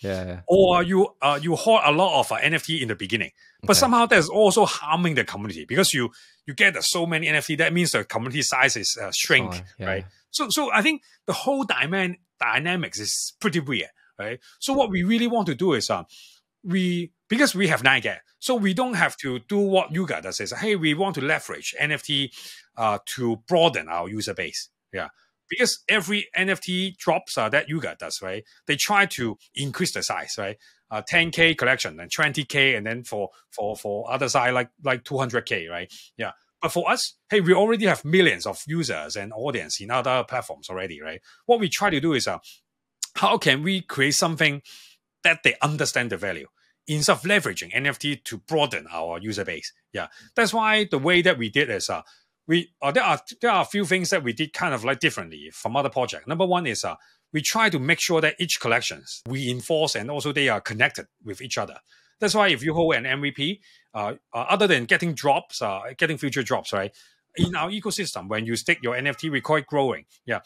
[SPEAKER 2] Or you hoard a lot of NFT in the beginning, but somehow that's also harming the community because you get so many NFT. That means the community size is shrink, right? So I think the whole dynamics is pretty weird, right? So what we really want to do is because we have 9GAG, so we don't have to do what Yuga does. Is, hey, we want to leverage NFT to broaden our user base, Because every NFT drops that Yuga does, right? They try to increase the size, right? 10K collection and 20K, and then for other side like 200K, right? But for us, hey, we already have millions of users and audience in other platforms already, right? What we try to do is how can we create something that they understand the value? instead of leveraging NFT to broaden our user base. Yeah, that's why the way that we did is there are a few things that we did kind of like differently from other projects. Number one is we try to make sure that each collections we enforce and also they are connected with each other. That's why if you hold an MVP, other than getting drops, getting future drops, right? In our ecosystem, when you stake your NFT, we call it growing. Yeah,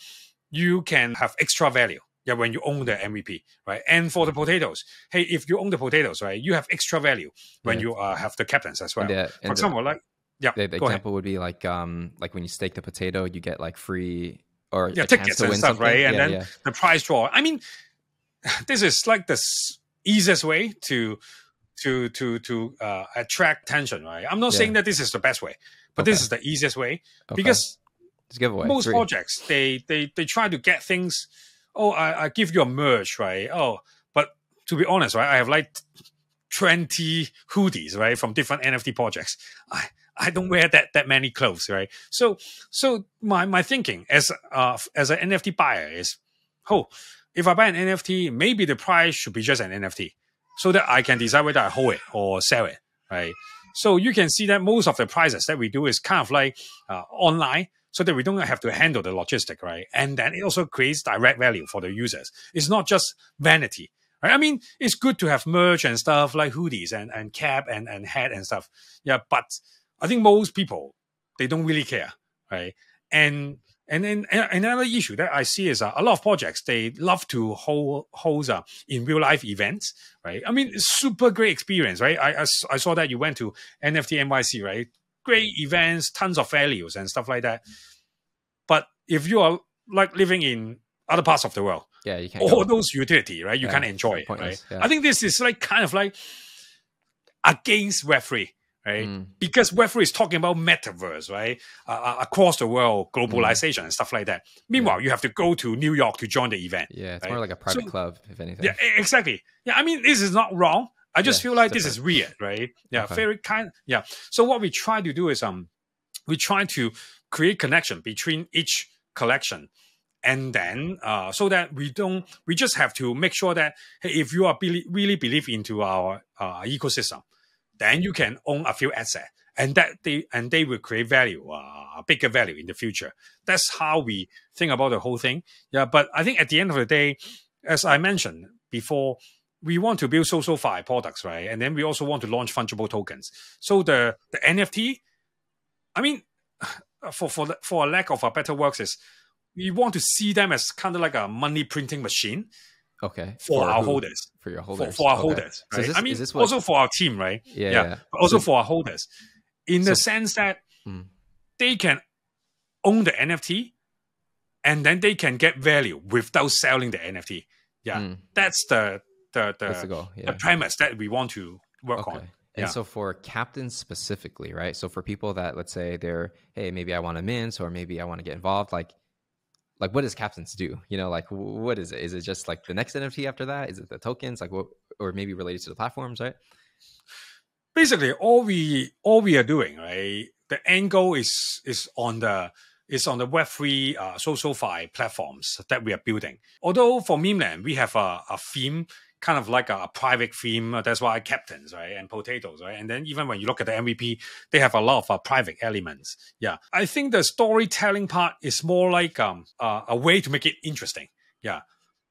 [SPEAKER 2] you can have extra value. Yeah, when you own the MVP, right? And for the Potatoz, hey, if you own the Potatoz, right, you have extra value when you have the Captainz as well. For example, like
[SPEAKER 1] the example would be like when you stake the potato, you get like free or
[SPEAKER 2] tickets and stuff, right? And then the prize draw. I mean, this is like the easiest way to attract attention, right? I'm not saying that this is the best way, but this is the easiest way because most projects they try to get things. Oh, I give you a merch, right? Oh, but to be honest, right, I have like 20 hoodies, right, from different NFT projects. I don't wear that many clothes, right? So my thinking as an NFT buyer is, if I buy an NFT, maybe the price should be just an NFT, so that I can decide whether I hold it or sell it, right? So you can see that most of the prices that we do is kind of like online, so that we don't have to handle the logistic, right? And then it also creates direct value for the users. It's not just vanity, right? I mean, it's good to have merch and stuff like hoodies and cap and hat and stuff. Yeah, but I think most people, they don't really care, right? And then another issue that I see is a lot of projects, they love to host in real life events, right? I mean, it's super great experience, right? I saw that you went to NFT NYC, right? Great events, tons of values and stuff like that. But if you are like living in other parts of the world,
[SPEAKER 1] you can't
[SPEAKER 2] all those utility, right? You can't enjoy it, right? I think this is like kind of like against Web3, right? Because Web3 is talking about metaverse, right? Across the world, globalization and stuff like that. Meanwhile, you have to go to New York to join the event.
[SPEAKER 1] Yeah, it's more like a private club, if anything.
[SPEAKER 2] Yeah, exactly. Yeah, I mean, this is not wrong. I just feel like this is weird, right? Yeah, very kind. Yeah. So what we try to do is we try to create connection between each collection, and then so that we just have to make sure that, hey, if you are really believe into our ecosystem, then you can own a few assets, and they will create value, a bigger value in the future. That's how we think about the whole thing. Yeah, but I think at the end of the day, as I mentioned before, we want to build social fi products, right? And then we also want to launch fungible tokens. So the NFT, I mean, for a lack of a better words, is we want to see them as kind of like a money printing machine.
[SPEAKER 1] Okay.
[SPEAKER 2] For our holders.
[SPEAKER 1] For your holders.
[SPEAKER 2] For our holders. Right?
[SPEAKER 1] So
[SPEAKER 2] I mean, also for our team, right?
[SPEAKER 1] Yeah.
[SPEAKER 2] But also for our holders. In the sense that they can own the NFT and then they can get value without selling the NFT. Yeah. That's the goal, the premise that we want to work on.
[SPEAKER 1] And so for Captainz specifically, right? So for people that, let's say they're, hey, maybe I want to mint or maybe I want to get involved, like what does Captainz do? You know, like what is it? Is it just like the next NFT after that? Is it the tokens? Like what, or maybe related to the platforms, right?
[SPEAKER 2] Basically, all we are doing, right? The end goal is on the Web3 social fi platforms that we are building. Although for Memeland, we have a theme, kind of like a private theme. That's why Captainz, right? And Potatoz, right? And then even when you look at the MVP, they have a lot of private elements. Yeah. I think the storytelling part is more like a way to make it interesting. Yeah.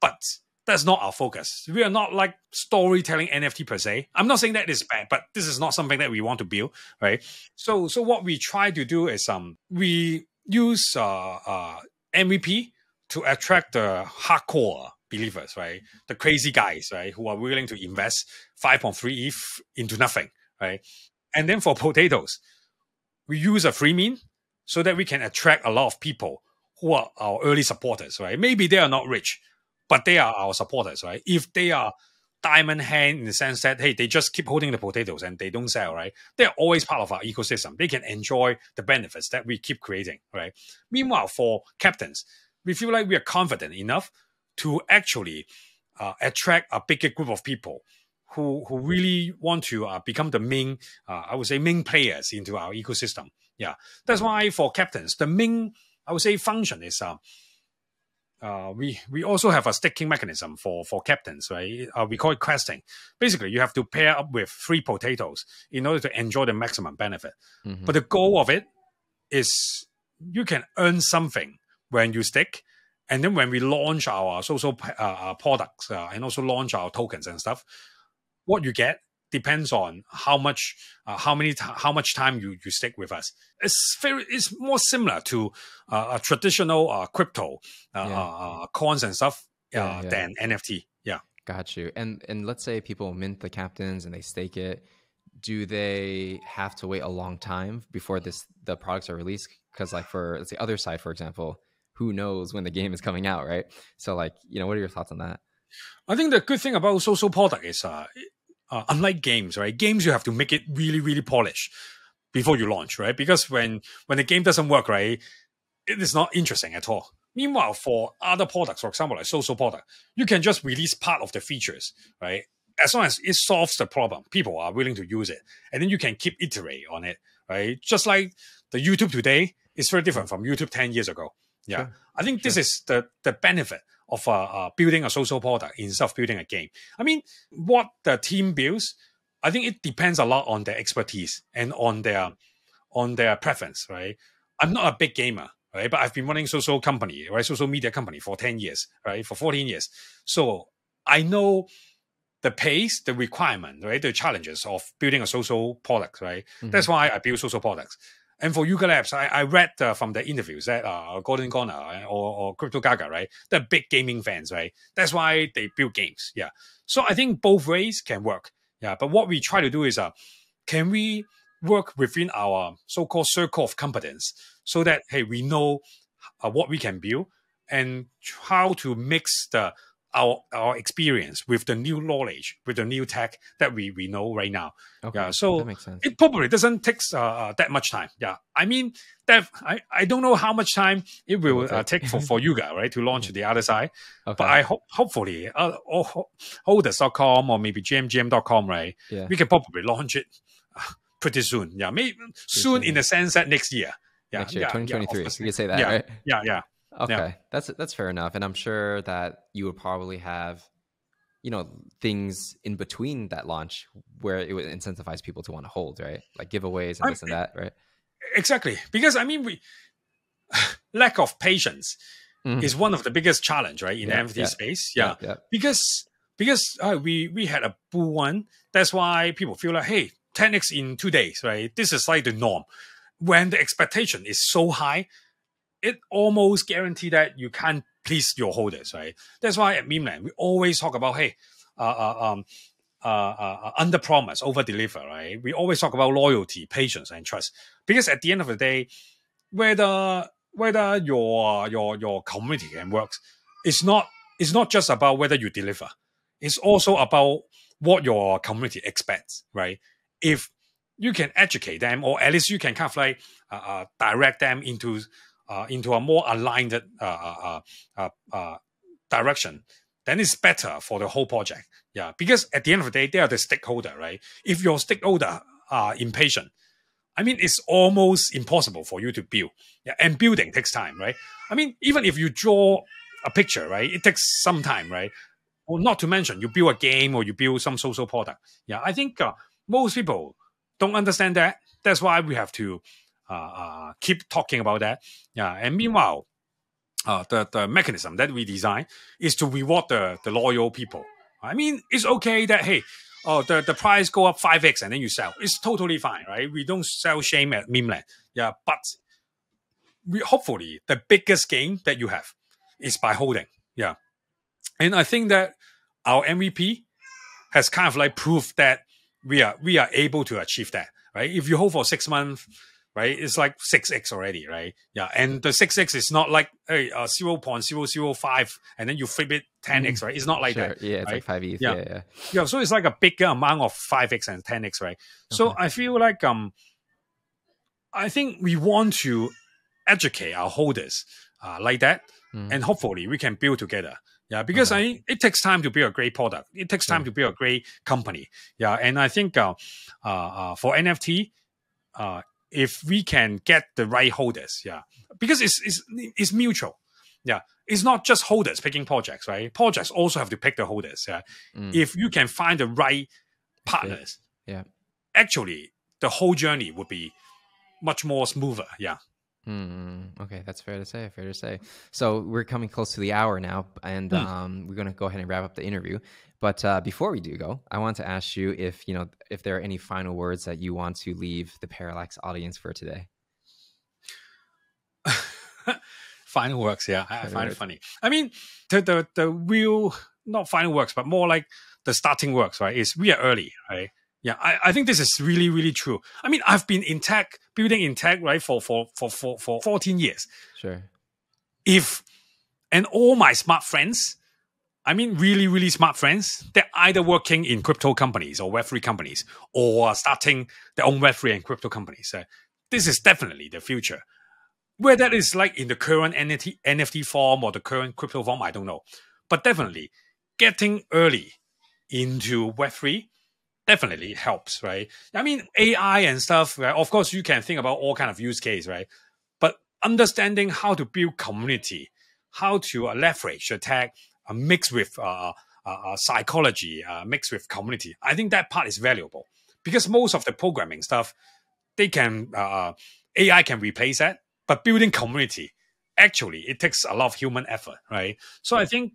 [SPEAKER 2] But that's not our focus. We are not like storytelling NFT per se. I'm not saying that is bad, but this is not something that we want to build, right? So what we try to do is we use MVP to attract the hardcore believers, right? The crazy guys, right? Who are willing to invest 5.3 ETH into nothing, right? And then for Potatoz, we use a free mint so that we can attract a lot of people who are our early supporters, right? Maybe they are not rich, but they are our supporters, right? If they are diamond hand in the sense that, hey, they just keep holding the Potatoz and they don't sell, right? They're always part of our ecosystem. They can enjoy the benefits that we keep creating, right? Meanwhile, for Captainz, we feel like we are confident enough to actually attract a bigger group of people who really want to become the main, I would say, main players into our ecosystem. Yeah, that's why for Captainz, the main, I would say, function is we also have a staking mechanism for Captainz, right? We call it questing. Basically, you have to pair up with 3 Potatoz in order to enjoy the maximum benefit. But the goal of it is you can earn something when you stake, and then when we launch our social products and also launch our tokens and stuff, what you get depends on how much time you stick with us. It's more similar to a traditional crypto coins and stuff than NFT. Yeah.
[SPEAKER 1] Got you. And let's say people mint the Captainz and they stake it. Do they have to wait a long time before the products are released? Because like for, let's say, other side, for example, who knows when the game is coming out, right? So like, what are your thoughts on that?
[SPEAKER 2] I think the good thing about social product is unlike games, right? Games, you have to make it really, really polished before you launch, right? Because when the game doesn't work, right, it is not interesting at all. Meanwhile, for other products, for example, like social product, you can just release part of the features, right? As long as it solves the problem, people are willing to use it. And then you can keep iterate on it, right? Just like the YouTube today is very different from YouTube 10 years ago. Yeah. Sure. I think this is the benefit of building a social product instead of building a game. I mean, what the team builds, I think it depends a lot on their expertise and on their preference, right? I'm not a big gamer, right? But I've been running social media company for 10 years, right? For 14 years. So I know the pace, the requirement, right? The challenges of building a social product, right? That's why I build social products. And for Yuga Labs, I read from the interviews that Gordon Corner or Crypto Gaga, right? They're big gaming fans, right? That's why they build games. Yeah. So I think both ways can work. Yeah. But what we try to do is, can we work within our so-called circle of competence so that, hey, we know what we can build and how to mix our experience with the new knowledge, with the new tech that we know right now.
[SPEAKER 1] Okay,
[SPEAKER 2] yeah, so
[SPEAKER 1] that makes sense.
[SPEAKER 2] It probably doesn't take that much time. Yeah, I mean, I don't know how much time it will take for Yuga, right, to launch the other side. Okay. But I hopefully holders.com or maybe gmgm.com, right? Yeah. We can probably launch it pretty soon. Yeah, maybe soon in the sense that next year. Yeah,
[SPEAKER 1] next year, 2023. You can say that,
[SPEAKER 2] yeah,
[SPEAKER 1] right?
[SPEAKER 2] Yeah.
[SPEAKER 1] Okay, that's fair enough. And I'm sure that you would probably have, things in between that launch where it would incentivize people to want to hold, right? Like giveaways and this and that, right?
[SPEAKER 2] Exactly. Because I mean, lack of patience is one of the biggest challenge, right, in the NFT space. Yeah. Because we had a bull one. That's why people feel like, hey, 10x in 2 days, right? This is like the norm. When the expectation is so high, it almost guarantees that you can't please your holders, right? That's why at Memeland, we always talk about, hey, under promise, over deliver, right? We always talk about loyalty, patience, and trust. Because at the end of the day, whether your community can work, it's not just about whether you deliver. It's also about what your community expects, right? If you can educate them, or at least you can kind of like direct them into a more aligned direction, then it's better for the whole project. Yeah, because at the end of the day, they are the stakeholder, right? If your stakeholder are impatient, I mean, it's almost impossible for you to build. Yeah, and building takes time, right? I mean, even if you draw a picture, right, it takes some time, right? Or not to mention, you build a game or you build some social product. Yeah, I think most people don't understand that. That's why we have to keep talking about that. Yeah, and meanwhile, the mechanism that we design is to reward the loyal people. I mean, it's okay that, hey, the price go up 5x and then you sell. It's totally fine, right? We don't sell shame at Memeland. Yeah, but hopefully the biggest gain that you have is by holding. Yeah, and I think that our MVP has kind of like proved that we are able to achieve that, right? If you hold for 6 months, right, it's like 6x already, right? Yeah, and the 6x is not like 0.005 and then you flip it 10x, right? It's not like that.
[SPEAKER 1] Yeah, it's
[SPEAKER 2] right?
[SPEAKER 1] like 5 ETH.
[SPEAKER 2] Yeah. So it's like a bigger amount of 5x and 10x, right? Okay. So I feel like I think we want to educate our holders like that, and hopefully we can build together. Yeah, because it takes time to build a great product. It takes time to build a great company. Yeah, and I think for NFT, if we can get the right holders, yeah, because it's mutual. Yeah, it's not just holders picking projects, right? Projects also have to pick the holders. Yeah, if you can find the right partners, actually the whole journey would be much more smoother. Yeah.
[SPEAKER 1] Okay, that's fair to say. Fair to say. So we're coming close to the hour now, and we're going to go ahead and wrap up the interview. But before we do go, I want to ask you if there are any final words that you want to leave the Parallax audience for today.
[SPEAKER 2] Final works, yeah. I find it funny. I mean, the real, not final works, but more like the starting works, right? Is we are early, right? Yeah, I think this is really, really true. I mean, I've been in tech, building in tech, right, for 14 years.
[SPEAKER 1] Sure.
[SPEAKER 2] And all my smart friends, I mean, really, really smart friends, they're either working in crypto companies or Web3 companies or starting their own Web3 and crypto companies. This is definitely the future. Whether that is like in the current NFT form or the current crypto form, I don't know. But definitely getting early into Web3 definitely helps, right? I mean, AI and stuff, right? Of course, you can think about all kind of use case, right? But understanding how to build community, how to leverage the tech, mix with psychology, mix with community. I think that part is valuable because most of the programming stuff, they can AI can replace that, but building community, actually, it takes a lot of human effort, right? So I think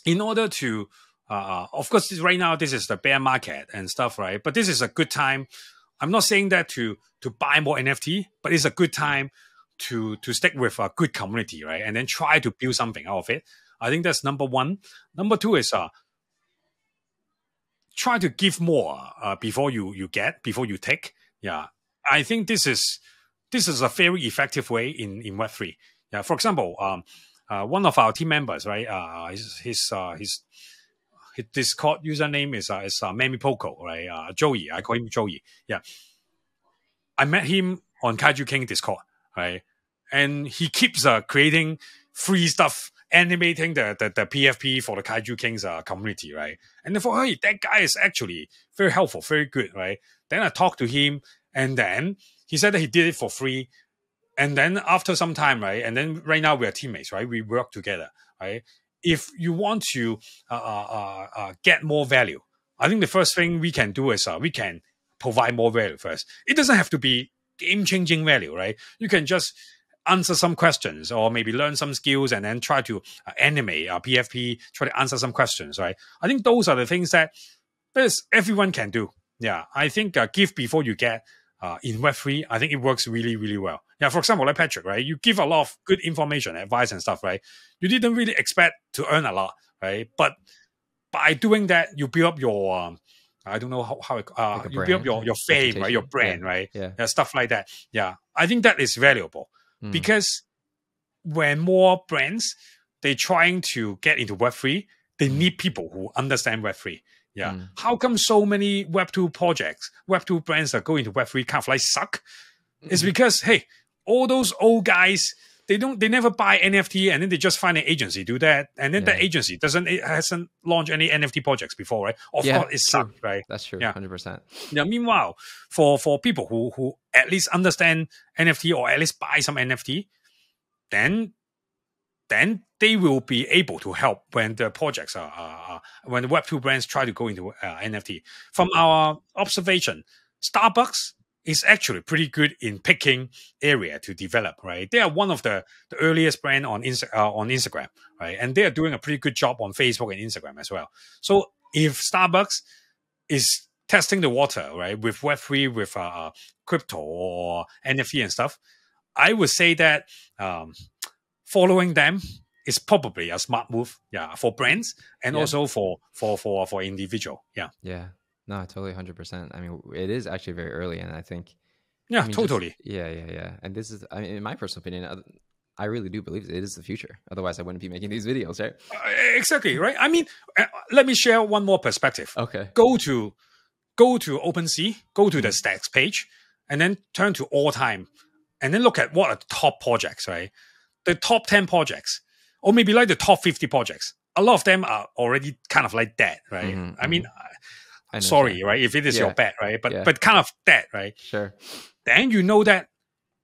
[SPEAKER 2] in order to of course, right now, this is the bear market and stuff, right? But this is a good time. I'm not saying that to buy more NFT, but it's a good time to stick with a good community, right? And then try to build something out of it. I think that's number one. Number two is try to give more before you take. Yeah, I think this is a very effective way in Web3. Yeah, for example, one of our team members, right? His Discord username is Memecoin, right? Joey, I call him Joey. Yeah, I met him on Kaiju Kingz Discord, right? And he keeps creating free stuff, animating the PFP for the Kaiju Kingz community, right? And I thought, hey, that guy is actually very helpful, very good, right? Then I talked to him, and then he said that he did it for free. And then after some time, right? And then right now we are teammates, right? We work together, right? If you want to get more value, I think the first thing we can do is we can provide more value first. It doesn't have to be game-changing value, right? You can just answer some questions or maybe learn some skills and then try to animate PFP, try to answer some questions, right? I think those are the things that everyone can do. Yeah, I think give before you get in Web3, I think it works really, really well. Yeah, for example, like Patrick, right? You give a lot of good information, advice and stuff, right? You didn't really expect to earn a lot, right? But by doing that, you build up your, I don't know how like you build up your fame, right? Your brand, right? Yeah, stuff like that. Yeah, I think that is valuable because when more brands, they're trying to get into Web3, they need people who understand Web3. Yeah. How come so many Web2 projects, Web2 brands that go into Web3 kind of like suck? It's because, hey, all those old guys, they never buy NFT and then they just find an agency do that. And then that agency hasn't launched any NFT projects before, right? Of course, it sucks, right?
[SPEAKER 1] That's true. 100%.
[SPEAKER 2] Yeah. Meanwhile, for people who at least understand NFT or at least buy some NFT, then they will be able to help when the projects when the Web2 brands try to go into NFT. From our observation, Starbucks is actually pretty good in picking area to develop, right? They are one of the earliest brand on Instagram, right? And they are doing a pretty good job on Facebook and Instagram as well. So if Starbucks is testing the water, right, with Web3, with crypto or NFT and stuff, I would say that following them is probably a smart move, for brands and also for individual,
[SPEAKER 1] Yeah, no, totally, 100%. I mean, it is actually very early, and I think,
[SPEAKER 2] totally,
[SPEAKER 1] And this is, I mean, in my personal opinion, I really do believe it is the future. Otherwise, I wouldn't be making these videos, right?
[SPEAKER 2] Exactly, right. I mean, let me share one more perspective.
[SPEAKER 1] Okay,
[SPEAKER 2] go to OpenSea, go to the stats page, and then turn to all time, and then look at what are the top projects, right? The top 10 projects, or maybe like the top 50 projects. A lot of them are already kind of like dead, right? I mean, sorry, right? If it is your bet, right? But kind of dead, right?
[SPEAKER 1] Sure.
[SPEAKER 2] Then you know that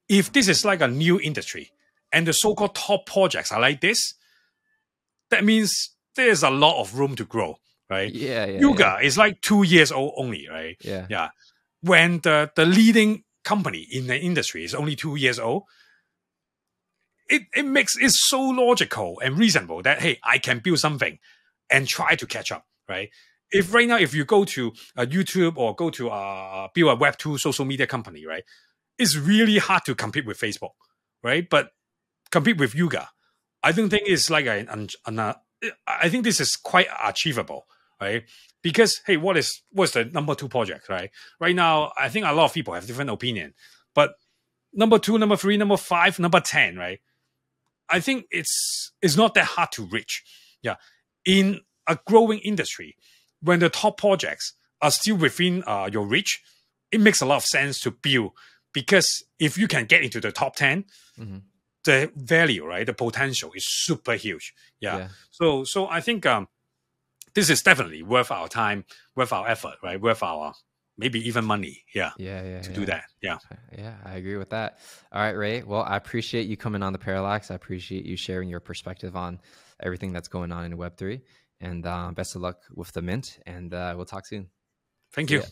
[SPEAKER 2] if this is like a new industry, and the so-called top projects are like this, that means there's a lot of room to grow, right? Yuga is like 2 years old only, right?
[SPEAKER 1] Yeah.
[SPEAKER 2] When the leading company in the industry is only 2 years old, it makes it so logical and reasonable that, hey, I can build something and try to catch up, right? If right now, if you go to YouTube or go to build a Web2 social media company, right, it's really hard to compete with Facebook, right? But compete with Yuga, I don't think it's like I think this is quite achievable, right? Because, hey, what's the number 2 project, right? Right now, I think a lot of people have different opinion, but number 2, number 3, number 5, number 10, right? I think it's not that hard to reach. Yeah. In a growing industry, when the top projects are still within your reach, it makes a lot of sense to build, because if you can get into the top 10, the value, right, the potential is super huge. Yeah. So I think this is definitely worth our time, worth our effort, right, worth our maybe even money. To do that. Yeah,
[SPEAKER 1] I agree with that. All right, Ray. Well, I appreciate you coming on the Parallax. I appreciate you sharing your perspective on everything that's going on in Web3. And best of luck with the mint. And we'll talk soon.
[SPEAKER 2] Thank you.